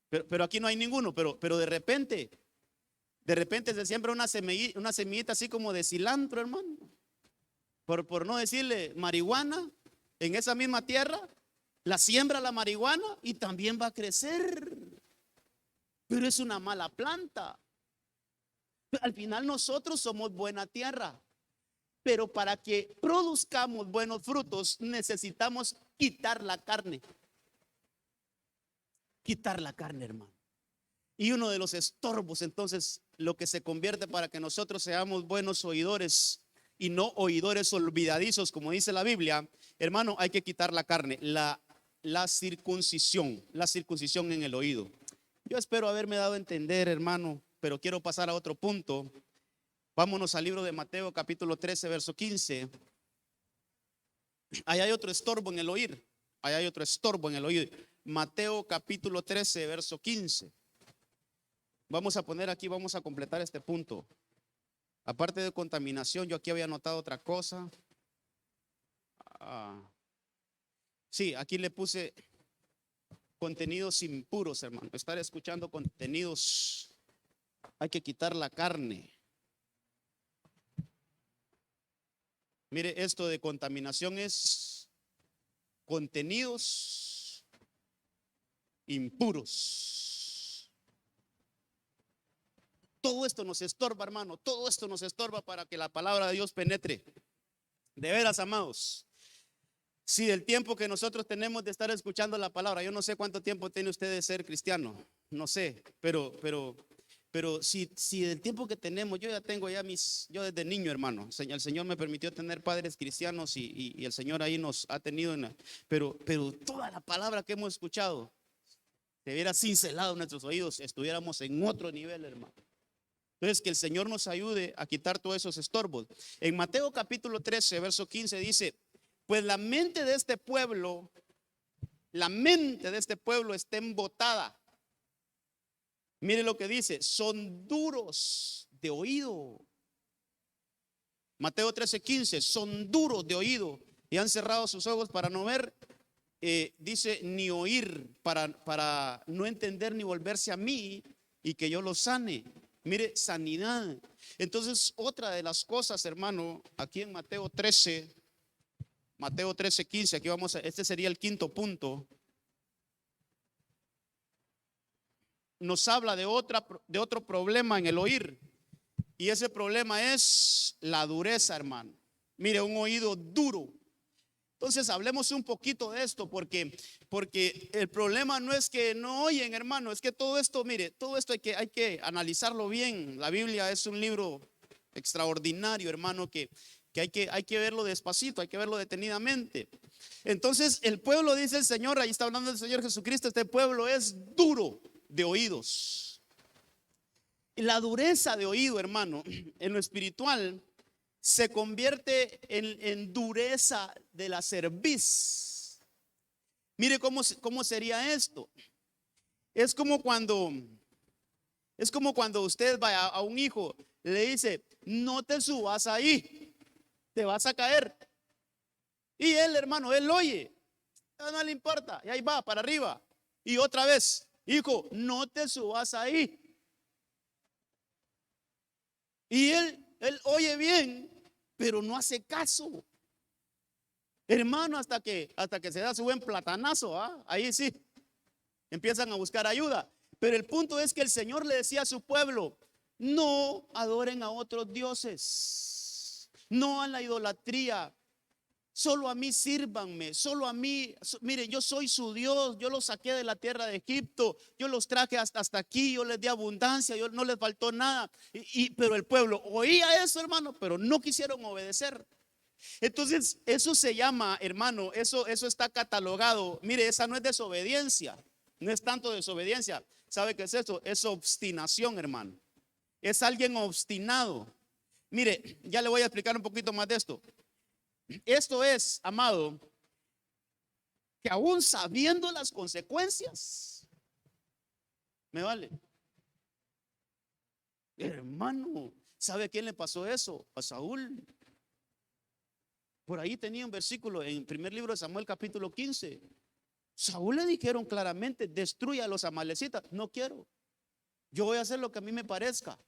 Pero aquí no hay ninguno, pero de repente se siembra una semillita así como de cilantro, hermano. Por no decirle marihuana, en esa misma tierra, la siembra la marihuana y también va a crecer. Pero es una mala planta. Al final nosotros somos buena tierra, pero para que produzcamos buenos frutos necesitamos quitar la carne. Quitar la carne, hermano. Y uno de los estorbos, entonces, lo que se convierte para que nosotros seamos buenos oidores y no oidores olvidadizos, como dice la Biblia, hermano, hay que quitar la carne, la circuncisión en el oído. Yo espero haberme dado a entender, hermano, pero quiero pasar a otro punto. Vámonos al libro de Mateo, capítulo 13, verso 15. Ahí hay otro estorbo en el oír. Ahí hay otro estorbo en el oído. Mateo, capítulo 13, verso 15. Vamos a poner aquí, vamos a completar este punto. Aparte de contaminación, yo aquí había notado otra cosa. Sí, aquí le puse contenidos impuros, hermano. Estar escuchando contenidos, hay que quitar la carne. Mire, esto de contaminación es contenidos impuros. Todo esto nos estorba, hermano. Todo esto nos estorba para que la palabra de Dios penetre. De veras, amados. Si el tiempo que nosotros tenemos de estar escuchando la palabra, yo no sé cuánto tiempo tiene usted de ser cristiano, no sé, pero si el tiempo que tenemos, yo ya tengo yo desde niño, hermano, el Señor me permitió tener padres cristianos y el Señor ahí nos ha tenido, pero toda la palabra que hemos escuchado, se hubiera cincelado en nuestros oídos, estuviéramos en otro nivel, hermano. Entonces, que el Señor nos ayude a quitar todos esos estorbos. En Mateo capítulo 13, verso 15 dice: pues la mente de este pueblo está embotada. Mire lo que dice: son duros de oído. Mateo 13:15, son duros de oído y han cerrado sus ojos para no ver, dice, ni oír, para no entender ni volverse a mí y que yo los sane. Mire, sanidad. Entonces, otra de las cosas, hermano, aquí en Mateo 13:15, aquí este sería el quinto punto. Nos habla de otro problema en el oír. Y ese problema es la dureza, hermano. Mire, un oído duro. Entonces hablemos un poquito de esto, porque el problema no es que no oyen, hermano, es que todo esto, mire, todo esto hay que analizarlo bien. La Biblia es un libro extraordinario, hermano, que hay que verlo despacito, hay que verlo detenidamente. Entonces el pueblo, dice el Señor, ahí está hablando el Señor Jesucristo, este pueblo es duro de oídos. La dureza de oído, hermano, en lo espiritual se convierte en dureza de la cerviz. Mire cómo sería esto. Es como cuando usted va a un hijo, le dice: no te subas ahí, te vas a caer. Y él, hermano, él oye, no le importa, y ahí va para arriba. Y otra vez: hijo, no te subas ahí. Y él oye bien, pero no hace caso, hermano, hasta que se da su buen platanazo, ahí sí empiezan a buscar ayuda. Pero el punto es que el Señor le decía a su pueblo: no adoren a otros dioses, no a la idolatría, solo a mí sírvanme, solo a mí. Mire, yo soy su Dios, yo los saqué de la tierra de Egipto, yo los traje hasta aquí, yo les di abundancia, yo no les faltó nada. Pero el pueblo oía eso, hermano, pero no quisieron obedecer. Entonces eso se llama, hermano, eso está catalogado. Mire, esa no es desobediencia, no es tanto desobediencia. ¿Sabe qué es eso? Es obstinación, hermano. Es alguien obstinado. Mire, ya le voy a explicar un poquito más de esto. Esto es, amado, que aún sabiendo las consecuencias, me vale. Hermano, ¿sabe a quién le pasó eso? A Saúl. Por ahí tenía un versículo en el primer libro de Samuel, capítulo 15. Saúl le dijeron claramente: destruya a los amalecitas. No quiero, yo voy a hacer lo que a mí me parezca.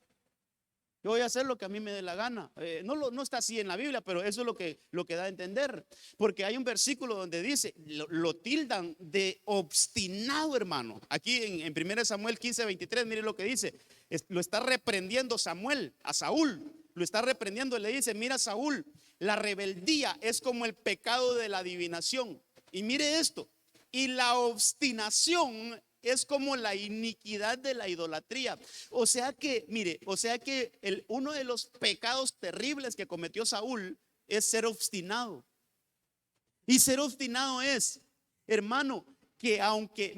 Yo voy a hacer lo que a mí me dé la gana. No está así en la Biblia, pero eso es lo que da a entender. Porque hay un versículo donde dice, lo tildan de obstinado, hermano. Aquí en 1 Samuel 15:23, mire lo que dice. Lo está reprendiendo Samuel a Saúl. Lo está reprendiendo y le dice, mira Saúl, la rebeldía es como el pecado de la adivinación. Y mire esto, y la obstinación es como la iniquidad de la idolatría. O sea que, mire, uno de los pecados terribles que cometió Saúl es ser obstinado. Y ser obstinado es, hermano, que aunque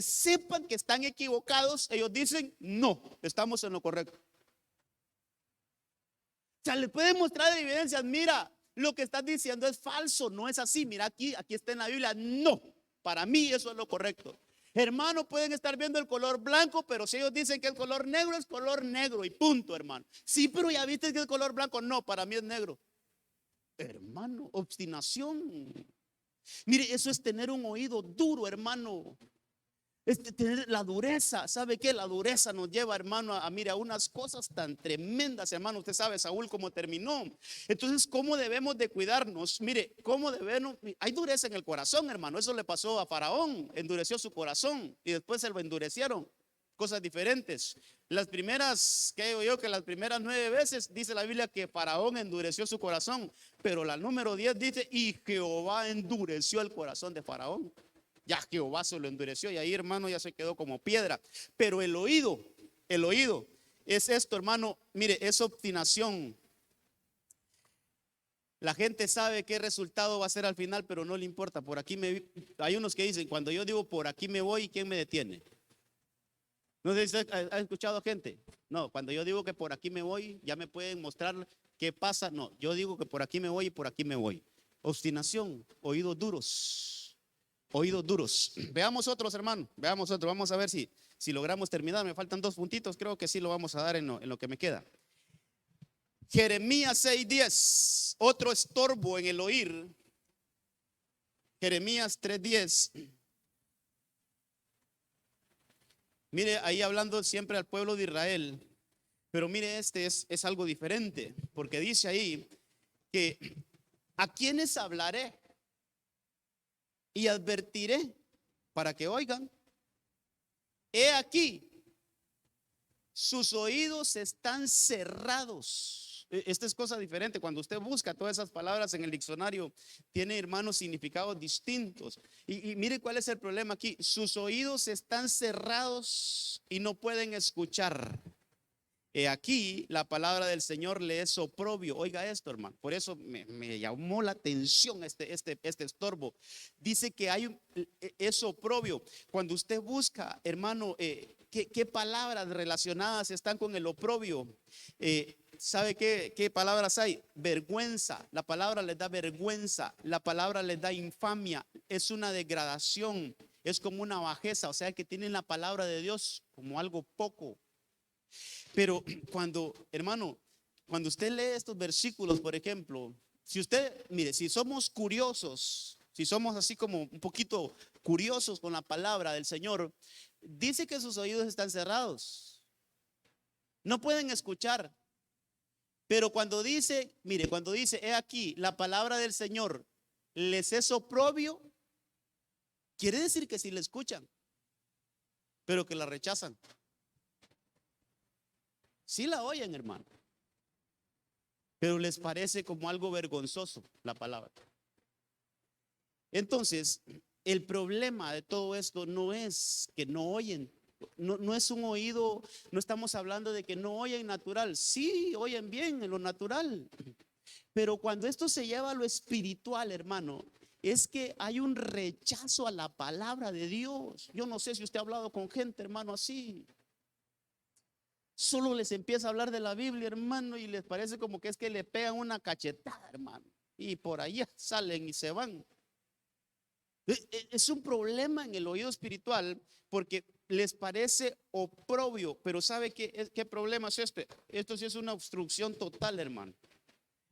sepan que están equivocados, ellos dicen, no, estamos en lo correcto. O sea, le pueden mostrar evidencias, mira, lo que estás diciendo es falso, no es así, mira aquí está en la Biblia, no. Para mí eso es lo correcto. Hermano, pueden estar viendo el color blanco, pero si ellos dicen que el color negro es color negro y punto, hermano. Sí, pero ya viste que el color blanco, no, para mí es negro. Hermano, obstinación. Mire, eso es tener un oído duro, hermano. Es tener la dureza. ¿Sabe qué? La dureza nos lleva, hermano, a unas cosas tan tremendas, hermano. Usted sabe, Saúl, cómo terminó. Entonces, ¿cómo debemos de cuidarnos? Mire, hay dureza en el corazón, hermano. Eso le pasó a Faraón. Endureció su corazón y después se lo endurecieron. Cosas diferentes. Las primeras 9 veces dice la Biblia que Faraón endureció su corazón. Pero la número 10 dice, y Jehová endureció el corazón de Faraón. Ya Jehová se lo endureció y ahí, hermano, ya se quedó como piedra. Pero el oído es esto, hermano. Mire, es obstinación. La gente sabe qué resultado va a ser al final, pero no le importa. Hay unos que dicen, cuando yo digo por aquí me voy, ¿quién me detiene? No sé si ha escuchado gente. No, cuando yo digo que por aquí me voy, ya me pueden mostrar qué pasa. No, yo digo que por aquí me voy y por aquí me voy. Obstinación, oídos duros. Oídos duros. Veamos otros, hermano. Veamos otro. Vamos a ver si logramos terminar. Me faltan 2 puntitos. Creo que sí lo vamos a dar en lo que me queda. Jeremías 6:10. Otro estorbo en el oír. Jeremías 3:10. Mire, ahí hablando siempre al pueblo de Israel. Pero mire, es algo diferente. Porque dice ahí que ¿a quiénes hablaré? Y advertiré para que oigan. He aquí, sus oídos están cerrados. Esta es cosa diferente. Cuando usted busca todas esas palabras en el diccionario, tiene, hermanos, significados distintos. Y mire cuál es el problema aquí. Sus oídos están cerrados y no pueden escuchar. Aquí la palabra del Señor le es oprobio. Oiga esto, hermano. Por eso me llamó la atención este estorbo. Dice que es oprobio. Cuando usted busca, hermano, ¿qué palabras relacionadas están con el oprobio? ¿Sabe qué palabras hay? Vergüenza. La palabra les da vergüenza. La palabra les da infamia. Es una degradación. Es como una bajeza. O sea que tienen la palabra de Dios como algo poco. Pero hermano, cuando usted lee estos versículos, por ejemplo, si somos curiosos, si somos así como un poquito curiosos con la palabra del Señor, dice que sus oídos están cerrados, no pueden escuchar. Pero cuando dice, he aquí, la palabra del Señor les es oprobio, quiere decir que sí la escuchan, pero que la rechazan. Sí la oyen, hermano, pero les parece como algo vergonzoso la palabra. Entonces, el problema de todo esto no es que no oyen, no es un oído, no estamos hablando de que no oyen natural. Sí, oyen bien en lo natural, pero cuando esto se lleva a lo espiritual, hermano, es que hay un rechazo a la palabra de Dios. Yo no sé si usted ha hablado con gente, hermano, así. Solo les empieza a hablar de la Biblia, hermano, y les parece como que es que le pegan una cachetada, hermano, y por allá salen y se van. Es un problema en el oído espiritual porque les parece oprobio, pero ¿sabe qué problema es este? Esto sí es una obstrucción total, hermano.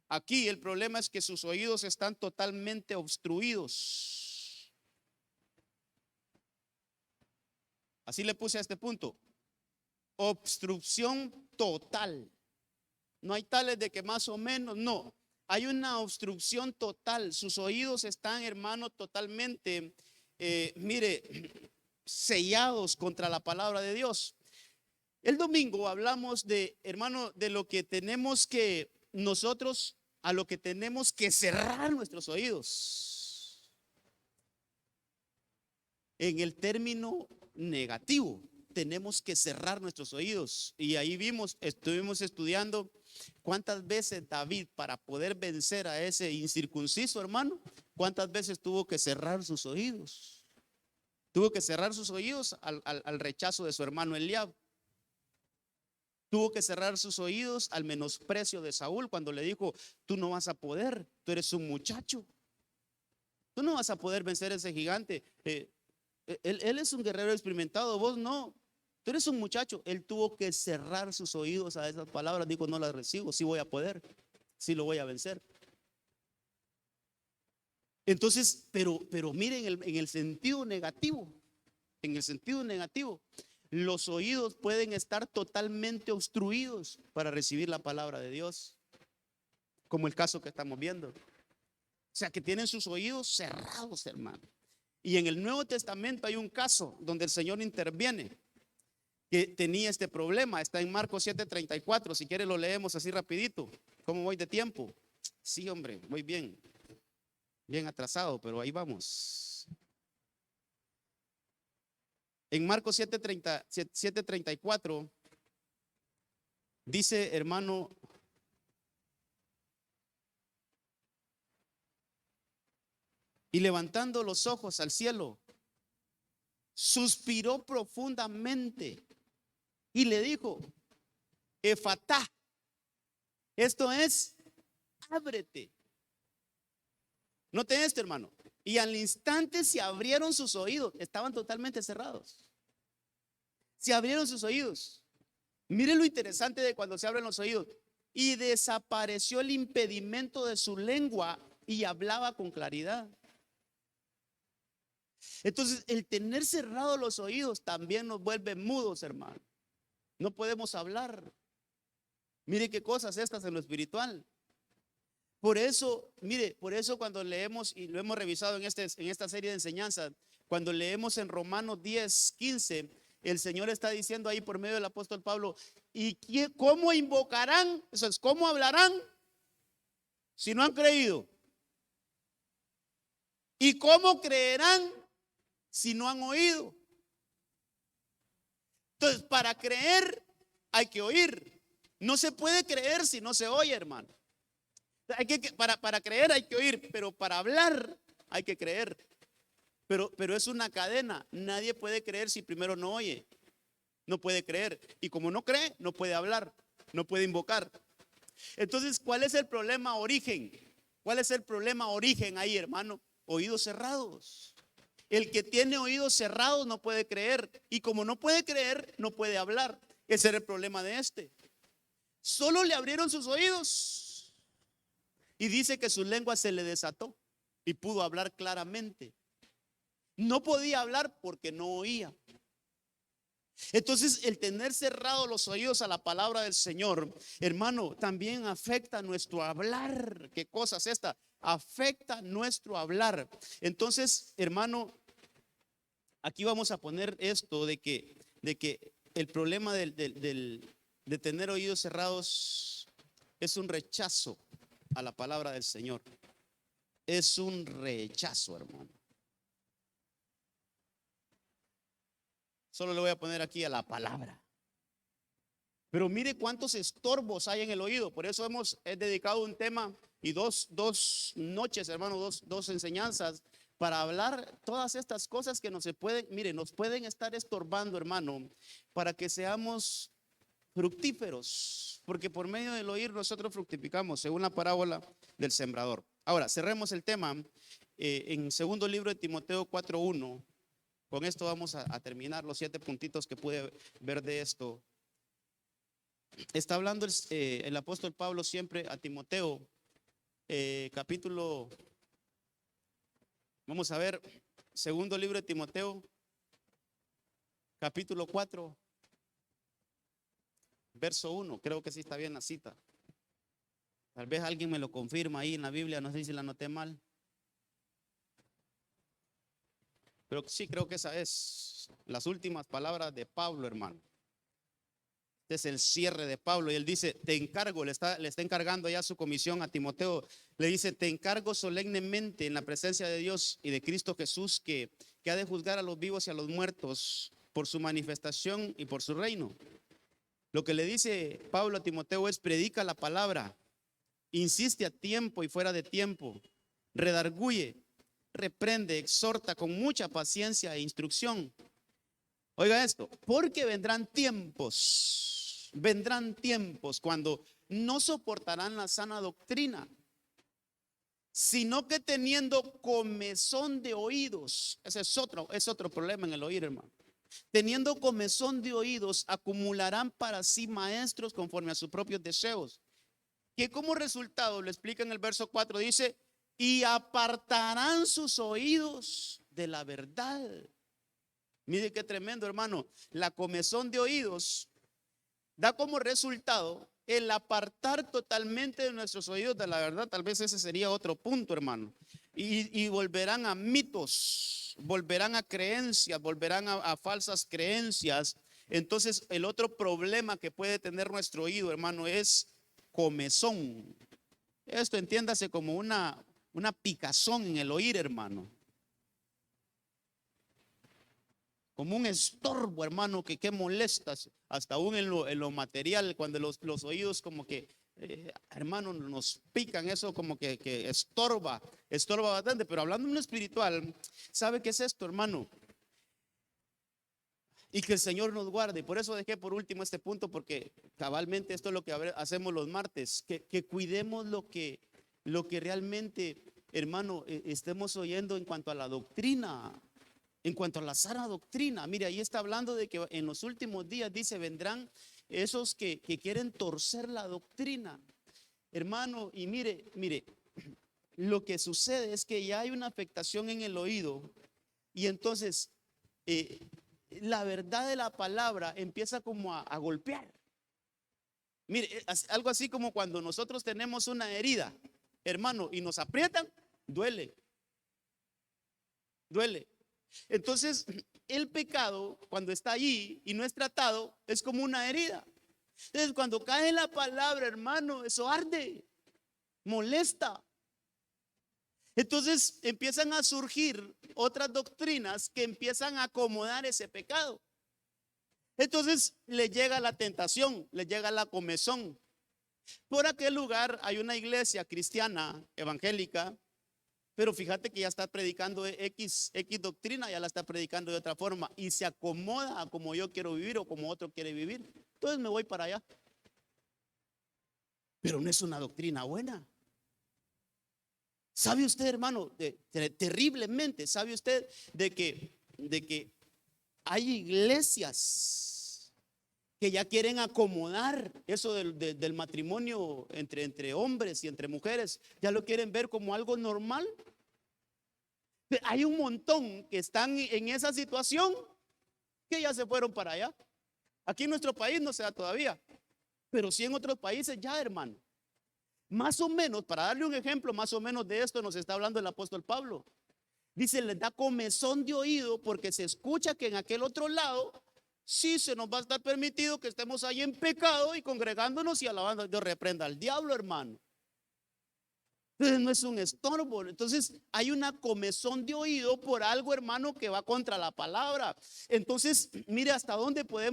Aquí el problema es que sus oídos están totalmente obstruidos. Así le puse a este punto. obstrucción total. No hay tales de que más o menos, no. Hay una obstrucción total. Sus oídos están, hermano, totalmente, mire, sellados contra la palabra de Dios. El domingo hablamos de, hermano, de lo que tenemos que nosotros, a lo que tenemos que cerrar nuestros oídos. En el término negativo, tenemos que cerrar nuestros oídos. Y ahí estuvimos estudiando cuántas veces David, para poder vencer a ese incircunciso hermano, cuántas veces tuvo que cerrar sus oídos. Tuvo que cerrar sus oídos al rechazo de su hermano Eliab. Tuvo que cerrar sus oídos al menosprecio de Saúl cuando le dijo: tú no vas a poder, tú eres un muchacho, tú no vas a poder vencer a ese gigante. Él es un guerrero experimentado, vos no, tú eres un muchacho. Él tuvo que cerrar sus oídos a esas palabras. Dijo: no las recibo, sí voy a poder, sí lo voy a vencer. Entonces, pero miren, en el sentido negativo, los oídos pueden estar totalmente obstruidos para recibir la palabra de Dios, como el caso que estamos viendo. O sea, que tienen sus oídos cerrados, hermano. Y en el Nuevo Testamento hay un caso donde el Señor interviene, que tenía este problema. Está en Marcos 7:34. Si quiere lo leemos así rapidito. ¿Cómo voy de tiempo? Sí, hombre, voy bien atrasado, pero ahí vamos. En Marcos 7:34 dice, hermano: y levantando los ojos al cielo, suspiró profundamente y le dijo: Efatá, esto es, ábrete. Note esto, hermano. Y al instante se abrieron sus oídos. Estaban totalmente cerrados. Se abrieron sus oídos. Mire lo interesante de cuando se abren los oídos. Y desapareció el impedimento de su lengua y hablaba con claridad. Entonces, el tener cerrados los oídos también nos vuelve mudos, hermano. No podemos hablar. Mire qué cosas estas en lo espiritual. Por eso, mire, por eso cuando leemos, y lo hemos revisado en esta serie de enseñanzas, cuando leemos en Romanos 10:15, el Señor está diciendo ahí por medio del apóstol Pablo: ¿y cómo invocarán? Eso es, ¿cómo hablarán si no han creído? ¿Y cómo creerán si no han oído? Entonces, para creer hay que oír. No se puede creer si no se oye, hermano. Para creer hay que oír, pero para hablar hay que creer. Pero es una cadena. Nadie puede creer si primero no oye. No puede creer. Y como no cree, no puede hablar, no puede invocar. Entonces, ¿cuál es el problema origen? ¿Cuál es el problema origen ahí, hermano? Oídos cerrados. El que tiene oídos cerrados no puede creer. Y como no puede creer, no puede hablar. Ese era el problema de este. Solo le abrieron sus oídos. Y dice que su lengua se le desató y pudo hablar claramente. No podía hablar porque no oía. Entonces, el tener cerrados los oídos a la palabra del Señor, hermano, también afecta nuestro hablar. ¿Qué cosa es esta? Afecta nuestro hablar. Entonces, hermano, aquí vamos a poner esto de que el problema de tener oídos cerrados es un rechazo a la palabra del Señor. Es un rechazo, hermano. Solo le voy a poner aquí a la palabra. Pero mire cuántos estorbos hay en el oído. Por eso he dedicado un tema y dos noches, hermano, dos enseñanzas para hablar todas estas cosas que nos pueden estar estorbando, hermano, para que seamos fructíferos, porque por medio del oír nosotros fructificamos, según la parábola del sembrador. Ahora, cerremos el tema en segundo libro de Timoteo 4:1. Con esto vamos a terminar los 7 puntitos que pude ver de esto. Está hablando el apóstol Pablo siempre a Timoteo, capítulo, vamos a ver, segundo libro de Timoteo, capítulo 4. verso 1, creo que sí está bien la cita. Tal vez alguien me lo confirma ahí en la Biblia, no sé si la anoté mal. Pero sí, creo que esa es las últimas palabras de Pablo, hermano. Este es el cierre de Pablo y él dice, te encargo, le está encargando ya su comisión a Timoteo. Le dice, te encargo solemnemente en la presencia de Dios y de Cristo Jesús que ha de juzgar a los vivos y a los muertos por su manifestación y por su reino. Lo que le dice Pablo a Timoteo es, predica la palabra, insiste a tiempo y fuera de tiempo, redarguye, reprende, exhorta con mucha paciencia e instrucción. Oiga esto, porque vendrán tiempos cuando no soportarán la sana doctrina, sino que teniendo comezón de oídos, ese es otro problema en el oír, hermano. Teniendo comezón de oídos, acumularán para sí maestros conforme a sus propios deseos, que como resultado, lo explica en el verso 4, dice, y apartarán sus oídos de la verdad. Mire qué tremendo, hermano. La comezón de oídos da como resultado el apartar totalmente de nuestros oídos de la verdad. Tal vez ese sería otro punto, hermano. Y volverán a mitos, volverán a creencias, volverán a falsas creencias. Entonces, el otro problema que puede tener nuestro oído, hermano, es comezón. Esto entiéndase como una picazón en el oír, hermano. Como un estorbo, hermano, que molesta, hasta aún en lo material, cuando los oídos como que, hermano, nos pican, eso como que estorba bastante. Pero hablando en lo espiritual, ¿sabe qué es esto, hermano? Y que el Señor nos guarde. Por eso dejé por último este punto, porque cabalmente esto es lo que hacemos los martes, que cuidemos lo que realmente, hermano, estemos oyendo en cuanto a la doctrina. En cuanto a la sana doctrina, mire, ahí está hablando de que en los últimos días, dice, vendrán esos que quieren torcer la doctrina, hermano. Y mire, lo que sucede es que ya hay una afectación en el oído y entonces la verdad de la palabra empieza como a golpear. Mire, algo así como cuando nosotros tenemos una herida, hermano, y nos aprietan, duele. Entonces, el pecado, cuando está allí y no es tratado, es como una herida. Entonces, cuando cae la palabra, hermano, eso arde, molesta. Entonces, empiezan a surgir otras doctrinas que empiezan a acomodar ese pecado. Entonces, le llega la tentación, le llega la comezón. Por aquel lugar hay una iglesia cristiana evangélica, pero fíjate que ya está predicando X doctrina, ya la está predicando de otra forma y se acomoda a como yo quiero vivir o como otro quiere vivir. Entonces me voy para allá. Pero no es una doctrina buena. ¿Sabe usted, hermano, terriblemente, sabe usted de que hay iglesias que ya quieren acomodar eso del matrimonio entre hombres y entre mujeres? Ya lo quieren ver como algo normal. Hay un montón que están en esa situación que ya se fueron para allá. Aquí en nuestro país no se da todavía, pero sí en otros países ya, hermano. Más o menos, para darle un ejemplo, más o menos de esto nos está hablando el apóstol Pablo. Dice, les da comezón de oído porque se escucha que en aquel otro lado sí se nos va a estar permitido que estemos ahí en pecado y congregándonos y alabando a Dios. Reprenda al diablo, hermano. Entonces no es un estorbo. Entonces hay una comezón de oído por algo, hermano, que va contra la palabra. Entonces mire hasta dónde puede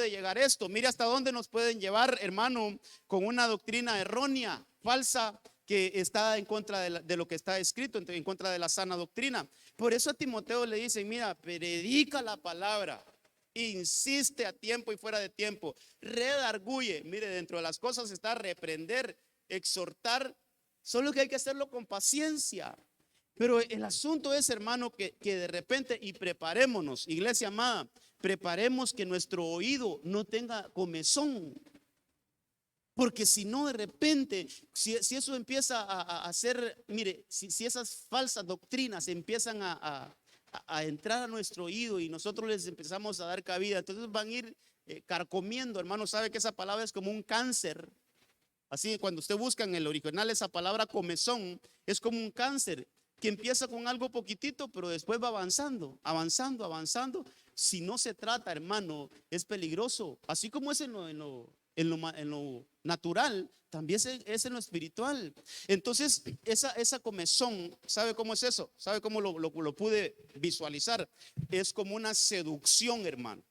llegar esto. Mire hasta dónde nos pueden llevar, hermano, con una doctrina errónea, falsa, que está en contra de lo que está escrito, en contra de la sana doctrina. Por eso a Timoteo le dicen, mira, predica la palabra, insiste a tiempo y fuera de tiempo, redarguye. Mire, dentro de las cosas está reprender, exhortar. Solo que hay que hacerlo con paciencia. Pero el asunto es, hermano, que de repente, y preparémonos, iglesia amada, preparemos que nuestro oído no tenga comezón. Porque si no, de repente, si eso empieza a hacer, mire, si esas falsas doctrinas empiezan a entrar a nuestro oído y nosotros les empezamos a dar cabida, entonces van a ir carcomiendo, hermano. Sabe que esa palabra es como un cáncer. Así, cuando usted busca en el original esa palabra comezón, es como un cáncer que empieza con algo poquitito, pero después va avanzando, avanzando, avanzando. Si no se trata, hermano, es peligroso. Así como es en lo natural, también es en lo espiritual. Entonces, esa comezón, ¿sabe cómo es eso? ¿Sabe cómo lo pude visualizar? Es como una seducción, hermano.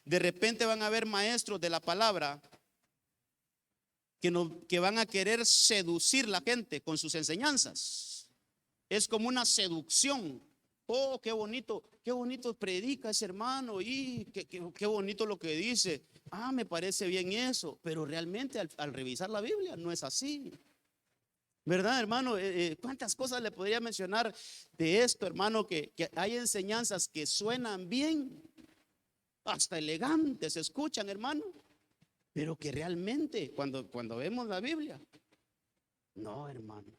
De repente van a haber maestros de la palabra que van a querer seducir la gente con sus enseñanzas. Es como una seducción. Oh, qué bonito predica ese hermano y qué bonito lo que dice. Ah, me parece bien eso, pero realmente al revisar la Biblia no es así. ¿Verdad, hermano? ¿Cuántas cosas le podría mencionar de esto, hermano? Que hay enseñanzas que suenan bien, hasta elegantes, se escuchan, hermano, pero que realmente cuando vemos la Biblia, no, hermano.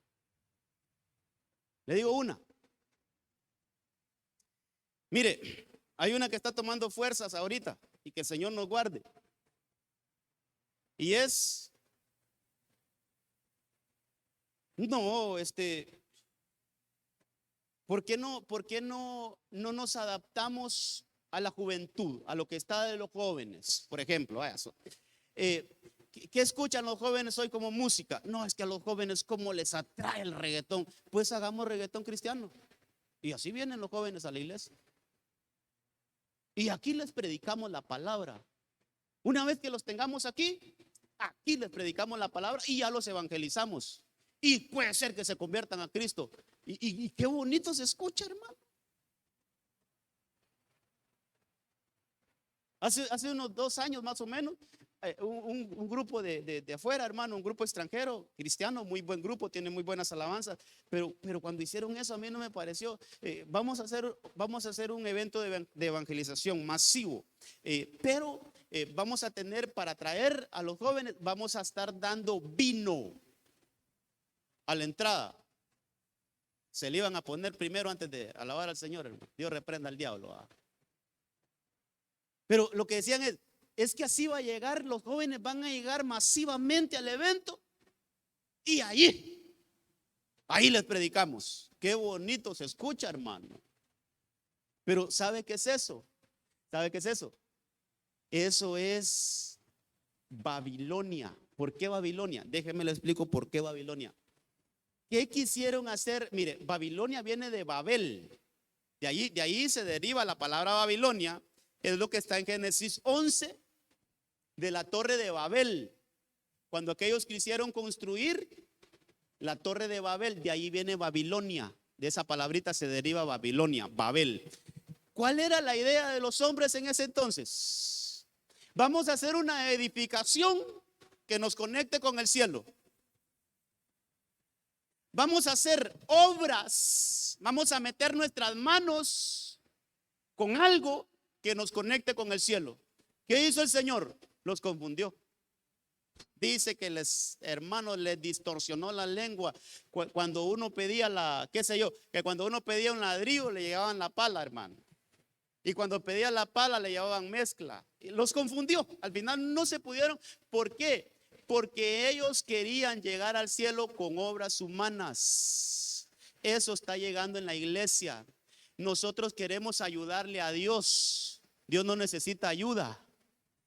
Le digo una. Mire, hay una que está tomando fuerzas ahorita y que el Señor nos guarde. Y es, no, ¿por qué no nos adaptamos a la juventud, a lo que está de los jóvenes? Por ejemplo, ¿qué escuchan los jóvenes hoy como música? No, es que a los jóvenes cómo les atrae el reggaetón. Pues hagamos reggaetón cristiano. Y así vienen los jóvenes a la iglesia. Y aquí les predicamos la palabra. Una vez que los tengamos aquí les predicamos la palabra y ya los evangelizamos. Y puede ser que se conviertan a Cristo. Y qué bonito se escucha, hermano. Hace unos 2 años más o menos, un grupo de afuera, hermano, un grupo extranjero, cristiano, muy buen grupo, tiene muy buenas alabanzas, pero cuando hicieron eso a mí no me pareció. Vamos a hacer un evento de evangelización masivo, pero vamos a tener, para atraer a los jóvenes, vamos a estar dando vino a la entrada. Se le iban a poner primero antes de alabar al Señor, hermano. Dios reprenda al diablo. Pero lo que decían es que así va a llegar, los jóvenes van a llegar masivamente al evento y ahí les predicamos. Qué bonito se escucha, hermano. Pero ¿sabe qué es eso? ¿Sabe qué es eso? Eso es Babilonia. ¿Por qué Babilonia? Déjenme le explico por qué Babilonia. ¿Qué quisieron hacer? Mire, Babilonia viene de Babel. De ahí se deriva la palabra Babilonia. Es lo que está en Génesis 11 de la torre de Babel. Cuando aquellos quisieron construir la torre de Babel, de ahí viene Babilonia. De esa palabrita se deriva Babilonia, Babel. ¿Cuál era la idea de los hombres en ese entonces? Vamos a hacer una edificación que nos conecte con el cielo. Vamos a hacer obras, vamos a meter nuestras manos con algo que nos conecte con el cielo. ¿Qué hizo el Señor? Los confundió. Dice que hermanos, les distorsionó la lengua. Cuando uno pedía que cuando uno pedía un ladrillo le llevaban la pala, hermano. Y cuando pedía la pala le llevaban mezcla. Y los confundió. Al final no se pudieron. ¿Por qué? Porque ellos querían llegar al cielo con obras humanas. Eso está llegando en la iglesia. Nosotros queremos ayudarle a Dios. Dios no necesita ayuda.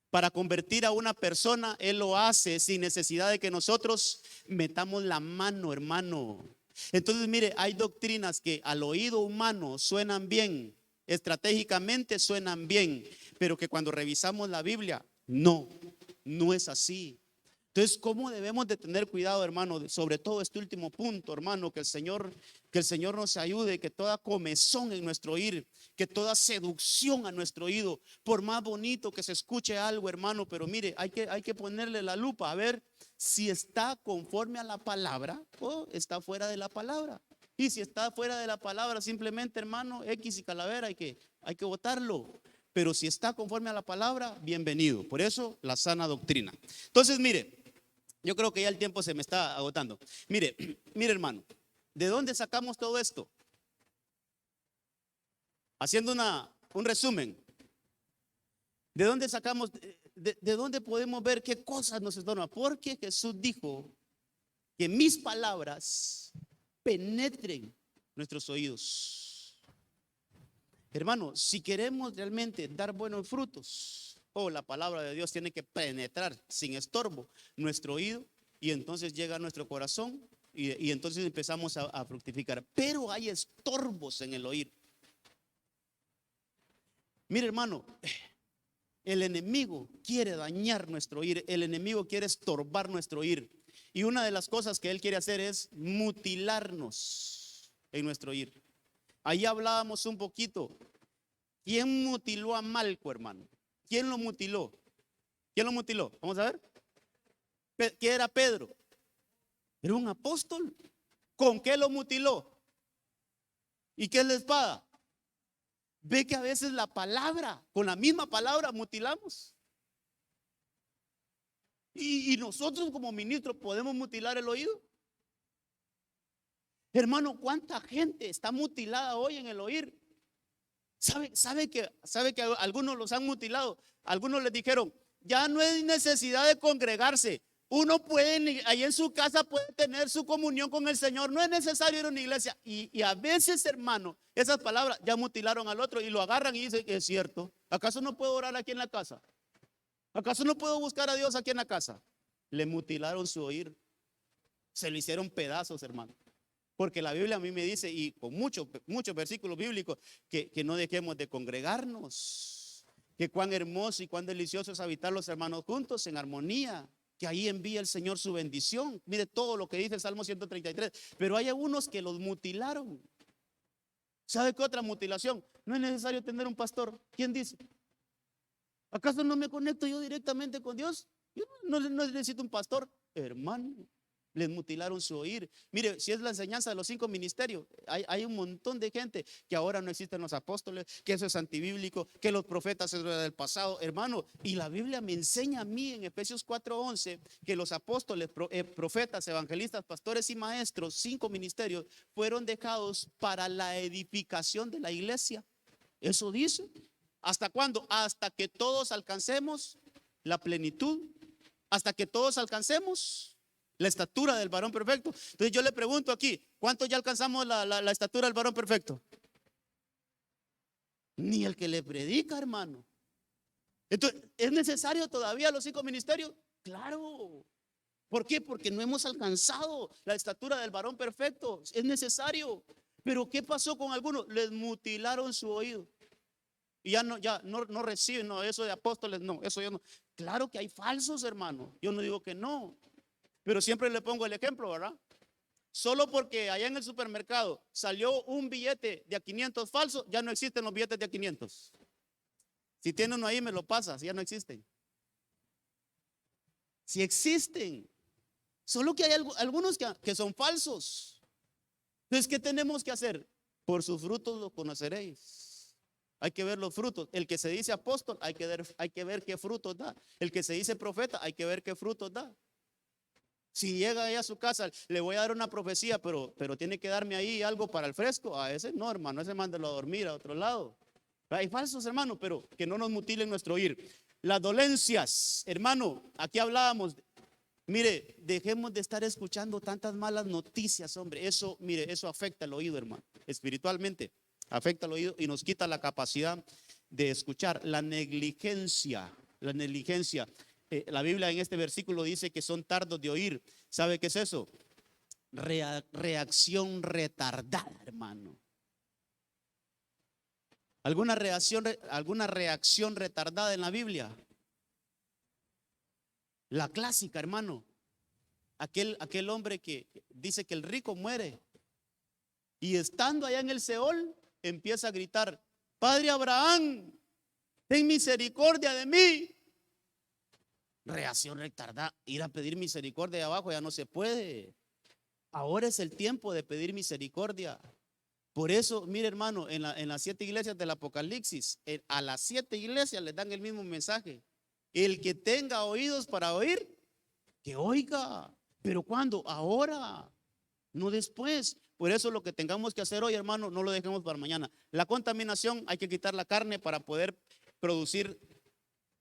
Para convertir a una persona, Él lo hace sin necesidad de que nosotros metamos la mano, hermano. Entonces, mire, hay doctrinas que al oído humano suenan bien, estratégicamente suenan bien, pero que cuando revisamos la Biblia, no es así. Entonces, ¿cómo debemos de tener cuidado, hermano? Sobre todo este último punto, hermano, que el Señor nos ayude, que toda comezón en nuestro oír, que toda seducción a nuestro oído, por más bonito que se escuche algo, hermano, pero mire, hay que ponerle la lupa a ver si está conforme a la palabra o está fuera de la palabra. Y si está fuera de la palabra, simplemente, hermano, X y calavera, hay que botarlo. Pero si está conforme a la palabra, bienvenido. Por eso, la sana doctrina. Entonces, mire, yo creo que ya el tiempo se me está agotando. Mire, hermano, ¿de dónde sacamos todo esto? Haciendo un resumen. ¿De dónde sacamos ¿De dónde podemos ver qué cosas nos estorban? Porque Jesús dijo que mis palabras penetren nuestros oídos. Hermano, si queremos realmente dar buenos frutos, la palabra de Dios tiene que penetrar sin estorbo nuestro oído, y entonces llega a nuestro corazón y entonces empezamos a fructificar. Pero hay estorbos en el oír. Mire, hermano, el enemigo quiere dañar nuestro oír, el enemigo quiere estorbar nuestro oír. Y una de las cosas que él quiere hacer es mutilarnos en nuestro oír. Ahí hablábamos un poquito. ¿Quién mutiló a Malco, hermano? ¿Quién lo mutiló? ¿Quién lo mutiló? Vamos a ver. ¿Qué era Pedro? Era un apóstol. ¿Con qué lo mutiló? ¿Y qué es la espada? Ve que a veces la palabra, con la misma palabra mutilamos. Y nosotros como ministros podemos mutilar el oído. Hermano, ¿cuánta gente está mutilada hoy en el oír? ¿Sabe que algunos los han mutilado? Algunos les dijeron, ya no hay necesidad de congregarse. Uno puede, ahí en su casa puede tener su comunión con el Señor. No es necesario ir a una iglesia. Y a veces, hermano, esas palabras ya mutilaron al otro y lo agarran y dicen, es cierto. ¿Acaso no puedo orar aquí en la casa? ¿Acaso no puedo buscar a Dios aquí en la casa? Le mutilaron su oír. Se le hicieron pedazos, hermano. Porque la Biblia a mí me dice, y con muchos versículos bíblicos, que no dejemos de congregarnos. Que cuán hermoso y cuán delicioso es habitar los hermanos juntos en armonía. Que ahí envía el Señor su bendición. Mire todo lo que dice el Salmo 133. Pero hay algunos que los mutilaron. ¿Sabe qué otra mutilación? No es necesario tener un pastor. ¿Quién dice? ¿Acaso no me conecto yo directamente con Dios? Yo no necesito un pastor. Hermano, les mutilaron su oír. Mire, si es la enseñanza de los 5 ministerios, hay un montón de gente que ahora no existen los apóstoles, que eso es antibíblico, que los profetas es del pasado, hermano. Y la Biblia me enseña a mí en Efesios 4:11 que los apóstoles, profetas, evangelistas, pastores y maestros, 5 ministerios, fueron dejados para la edificación de la iglesia. Eso dice. ¿Hasta cuándo? Hasta que todos alcancemos la plenitud, hasta que todos alcancemos la estatura del varón perfecto. Entonces yo le pregunto aquí, ¿cuántos ya alcanzamos la estatura del varón perfecto? Ni el que le predica, hermano. Entonces, ¿es necesario todavía los 5 ministerios? Claro. ¿Por qué? Porque no hemos alcanzado la estatura del varón perfecto. Es necesario. Pero ¿qué pasó con algunos? Les mutilaron su oído. Y ya no reciben, no, eso de apóstoles, no, eso yo no. Claro que hay falsos, hermano. Yo no digo que no. Pero siempre le pongo el ejemplo, ¿verdad? Solo porque allá en el supermercado salió un billete de a 500 falso, ya no existen los billetes de a 500. Si tiene uno ahí, me lo pasas, ya no existen. Si existen. Solo que hay algunos que son falsos. Entonces, ¿qué tenemos que hacer? Por sus frutos los conoceréis. Hay que ver los frutos. El que se dice apóstol, hay que ver qué frutos da. El que se dice profeta, hay que ver qué frutos da. Si llega ahí a su casa, le voy a dar una profecía, pero tiene que darme ahí algo para el fresco. A ese no, hermano, ese mándelo a dormir a otro lado. Hay falsos, hermano, pero que no nos mutilen nuestro oír. Las dolencias, hermano, aquí hablábamos. Mire, dejemos de estar escuchando tantas malas noticias, hombre. Eso, mire, eso afecta el oído, hermano. Espiritualmente afecta el oído y nos quita la capacidad de escuchar. La negligencia. La Biblia en este versículo dice que son tardos de oír. ¿Sabe qué es eso? Reacción retardada, hermano. ¿Alguna reacción retardada en la Biblia? La clásica, hermano. Aquel hombre que dice que el rico muere y estando allá en el Seol empieza a gritar: Padre Abraham, ten misericordia de mí. Reacción retardada. Ir a pedir misericordia de abajo ya no se puede. Ahora es el tiempo de pedir misericordia. Por eso, mire, hermano, en las 7 iglesias del Apocalipsis, a las 7 iglesias les dan el mismo mensaje. El que tenga oídos para oír, que oiga. ¿Pero cuándo? Ahora, no después. Por eso lo que tengamos que hacer hoy, hermano, no lo dejemos para mañana. La contaminación, hay que quitar la carne para poder producir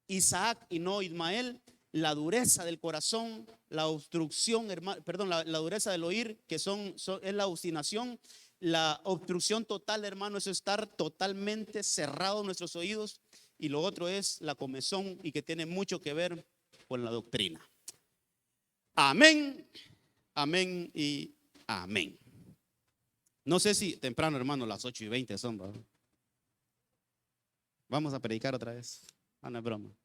Isaac y no Ismael, la dureza del corazón, la obstrucción, perdón, la dureza del oír, que es la obstinación, la obstrucción total, hermano, es estar totalmente cerrados nuestros oídos. Y lo otro es la comezón, y que tiene mucho que ver con la doctrina. Amén, amén y amén. No sé si temprano, hermano, las 8:20 son, ¿verdad? Vamos a predicar otra vez. No es broma.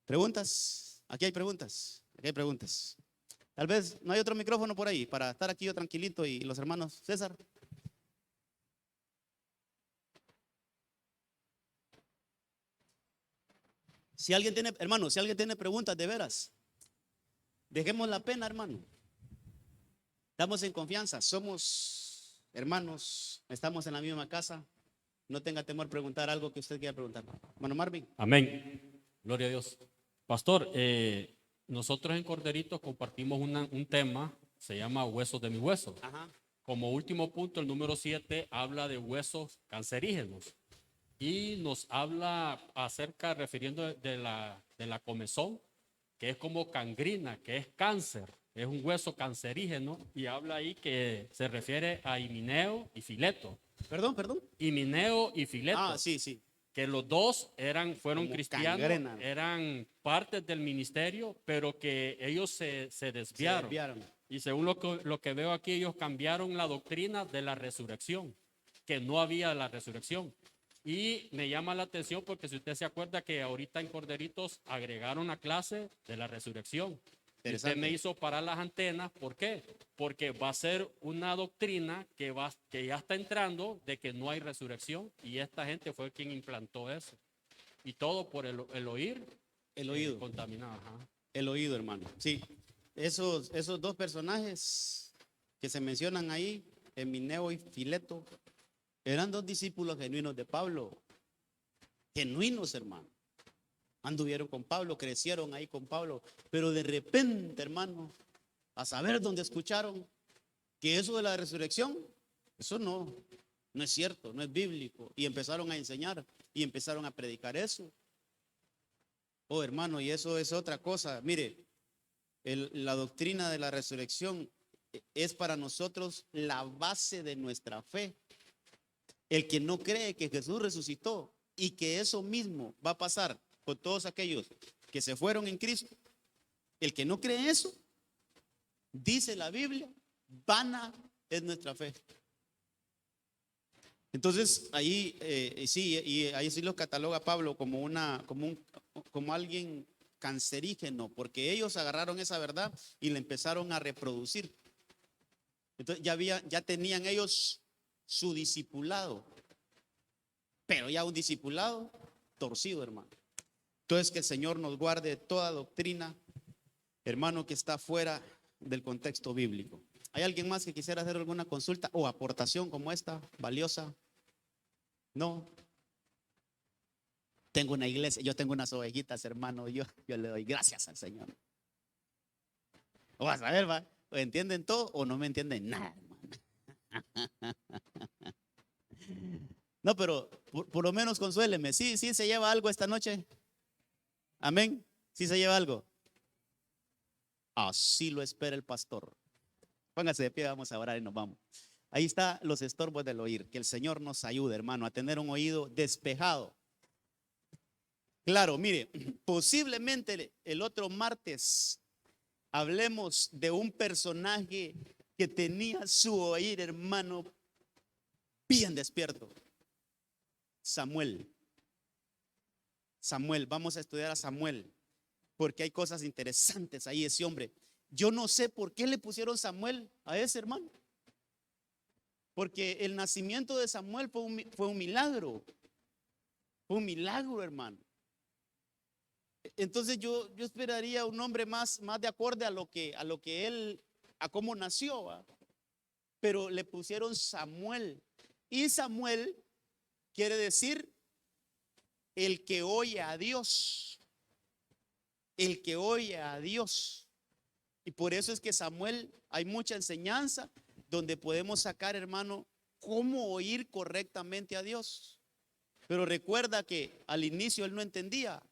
¿Preguntas? Aquí hay preguntas. Aquí hay preguntas. Tal vez no hay otro micrófono por ahí para estar aquí yo tranquilito y los hermanos. César. Si alguien tiene, hermano, si alguien tiene preguntas de veras, dejemos la pena, hermano. Estamos en confianza, somos hermanos, estamos en la misma casa. No tenga temor preguntar algo que usted quiera preguntar. Hermano Marvin. Amén. Gloria a Dios. Pastor, nosotros en Corderitos compartimos un tema, se llama huesos de mi hueso. Ajá. Como último punto, el número 7 habla de huesos cancerígenos y nos habla acerca, refiriendo de la comezón, que es como gangrina, que es cáncer, es un hueso cancerígeno, y habla ahí que se refiere a Himeneo y Fileto. Perdón. Himeneo y Fileto. Ah, sí. Que los dos fueron Como cristianos, gangrena. eran partes del ministerio, pero que ellos se desviaron. Y según lo que veo aquí, ellos cambiaron la doctrina de la resurrección, que no había la resurrección. Y me llama la atención porque si usted se acuerda que ahorita en Corderitos agregaron la clase de la resurrección. Y usted me hizo parar las antenas. ¿Por qué? Porque va a ser una doctrina que ya está entrando de que no hay resurrección, y esta gente fue quien implantó eso. Y todo por el oír. El oído. Contaminado. Ajá. El oído, hermano. Sí. Esos dos personajes que se mencionan ahí, Himeneo y Fileto, eran dos discípulos genuinos de Pablo. Genuinos, hermano. Anduvieron con Pablo, crecieron ahí con Pablo, pero de repente, hermano, a saber dónde escucharon que eso de la resurrección, eso no es cierto, no es bíblico, y empezaron a enseñar y empezaron a predicar eso. Oh, hermano, y eso es otra cosa. Mire, la doctrina de la resurrección es para nosotros la base de nuestra fe. El que no cree que Jesús resucitó y que eso mismo va a pasar con todos aquellos que se fueron en Cristo, el que no cree eso, dice la Biblia, vana es nuestra fe. Entonces ahí sí, y ahí sí lo cataloga Pablo como alguien cancerígeno, porque ellos agarraron esa verdad y la empezaron a reproducir. Entonces ya tenían ellos su discipulado, pero ya un discipulado torcido, hermano. Entonces, que el Señor nos guarde toda doctrina, hermano, que está fuera del contexto bíblico. ¿Hay alguien más que quisiera hacer alguna consulta o aportación como esta, valiosa? No. Tengo una iglesia, yo tengo unas ovejitas, hermano, yo le doy gracias al Señor. O vas a ver, va, o entienden todo o no me entienden nada, hermano. No, pero por lo menos consuéleme. Sí, se lleva algo esta noche. Amén. Sí se lleva algo. Así lo espera el pastor. Póngase de pie, vamos a orar y nos vamos. Ahí está los estorbos del oír. Que el Señor nos ayude, hermano, a tener un oído despejado. Claro, mire, posiblemente el otro martes hablemos de un personaje que tenía su oír, hermano, bien despierto. Samuel, vamos a estudiar a Samuel, porque hay cosas interesantes ahí, ese hombre. Yo no sé por qué le pusieron Samuel a ese hermano, porque el nacimiento de Samuel fue un milagro, hermano. Entonces yo esperaría un hombre más de acorde a lo que él, a cómo nació, ¿va? Pero le pusieron Samuel, y Samuel quiere decir el que oye a Dios. El que oye a Dios. Y por eso es que Samuel, hay mucha enseñanza donde podemos sacar, hermano, cómo oír correctamente a Dios. Pero recuerda que al inicio él no entendía.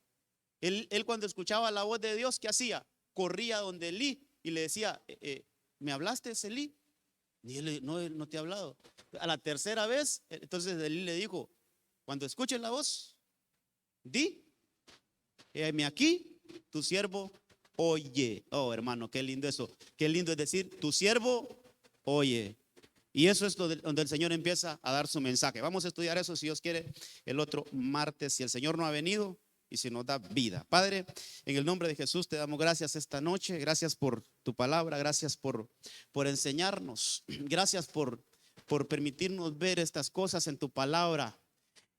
Él cuando escuchaba la voz de Dios, ¿qué hacía? Corría donde Elí y le decía, ¿me hablaste, Elí? Y él no te ha hablado. A la tercera vez, entonces Elí le dijo, cuando escuches la voz, di, heme aquí, tu siervo oye. Oh, hermano, qué lindo eso. Qué lindo es decir, tu siervo oye. Y eso es donde el Señor empieza a dar su mensaje. Vamos a estudiar eso, si Dios quiere, el otro martes, si el Señor no ha venido y si nos da vida. Padre, en el nombre de Jesús te damos gracias esta noche. Gracias por tu palabra, gracias por enseñarnos. Gracias por permitirnos ver estas cosas en tu palabra.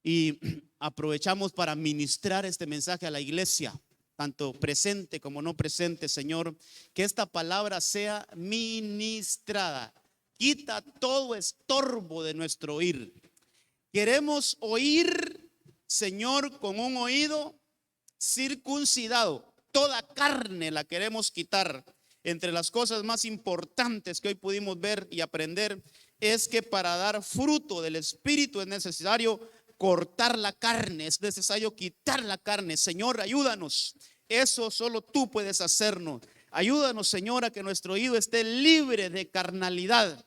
Y aprovechamos para ministrar este mensaje a la iglesia, tanto presente como no presente, Señor. Que esta palabra sea ministrada. Quita todo estorbo de nuestro oír. Queremos oír, Señor, con un oído circuncidado. Toda carne la queremos quitar. Entre las cosas más importantes que hoy pudimos ver y aprender es que para dar fruto del Espíritu es necesario cortar la carne, es necesario quitar la carne. Señor, ayúdanos. Eso solo tú puedes hacernos. Ayúdanos, Señor, a que nuestro oído esté libre de carnalidad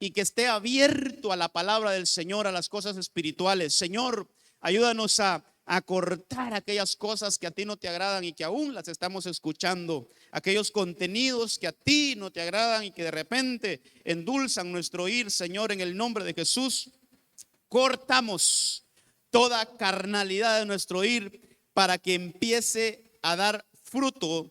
y que esté abierto a la palabra del Señor, a las cosas espirituales. Señor, ayúdanos a cortar aquellas cosas que a ti no te agradan y que aún las estamos escuchando, aquellos contenidos que a ti no te agradan y que de repente endulzan nuestro oír. Señor, en el nombre de Jesús, cortamos toda carnalidad de nuestro oír para que empiece a dar fruto.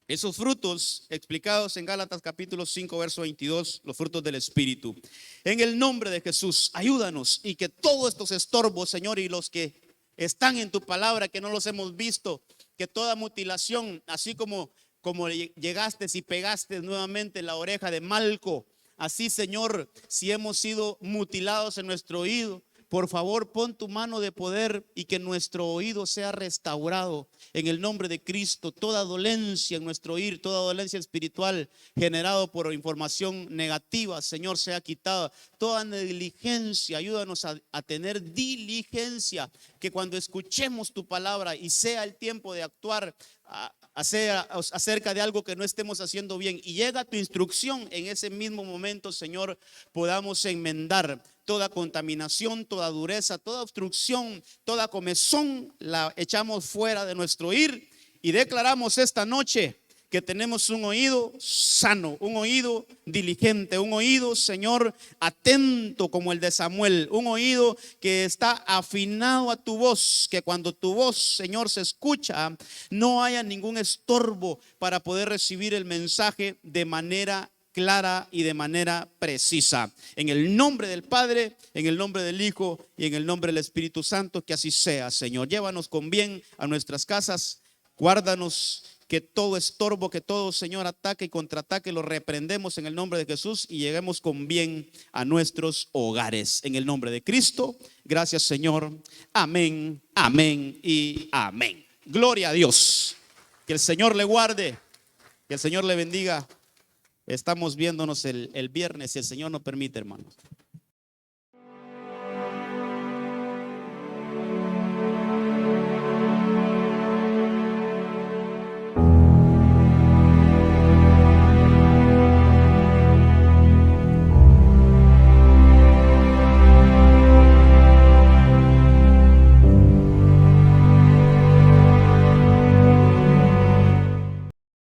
Esos frutos explicados en Gálatas capítulo 5 verso 22, los frutos del Espíritu. En el nombre de Jesús, ayúdanos y que todos estos estorbos, Señor, y los que están en tu palabra que no los hemos visto, que toda mutilación, así como llegaste y pegaste nuevamente la oreja de Malco, así, Señor, si hemos sido mutilados en nuestro oído, por favor, pon tu mano de poder y que nuestro oído sea restaurado en el nombre de Cristo. Toda dolencia en nuestro oír, toda dolencia espiritual generado por información negativa, Señor, sea quitada. Toda negligencia, ayúdanos a tener diligencia, que cuando escuchemos tu palabra y sea el tiempo de actuar acerca de algo que no estemos haciendo bien y llega tu instrucción, en ese mismo momento, Señor, podamos enmendar toda contaminación, toda dureza, toda obstrucción, toda comezón, la echamos fuera de nuestro oír y declaramos esta noche que tenemos un oído sano, un oído diligente, un oído, Señor, atento como el de Samuel, un oído que está afinado a tu voz, que cuando tu voz, Señor, se escucha, no haya ningún estorbo para poder recibir el mensaje de manera clara y de manera precisa. En el nombre del Padre, en el nombre del Hijo y en el nombre del Espíritu Santo, que así sea, Señor. Llévanos con bien a nuestras casas, guárdanos. Que todo estorbo, que todo, Señor, ataque y contraataque lo reprendemos en el nombre de Jesús y lleguemos con bien a nuestros hogares. En el nombre de Cristo, gracias, Señor. Amén, amén y amén. Gloria a Dios. Que el Señor le guarde, que el Señor le bendiga. Estamos viéndonos el viernes, si el Señor nos permite, hermanos.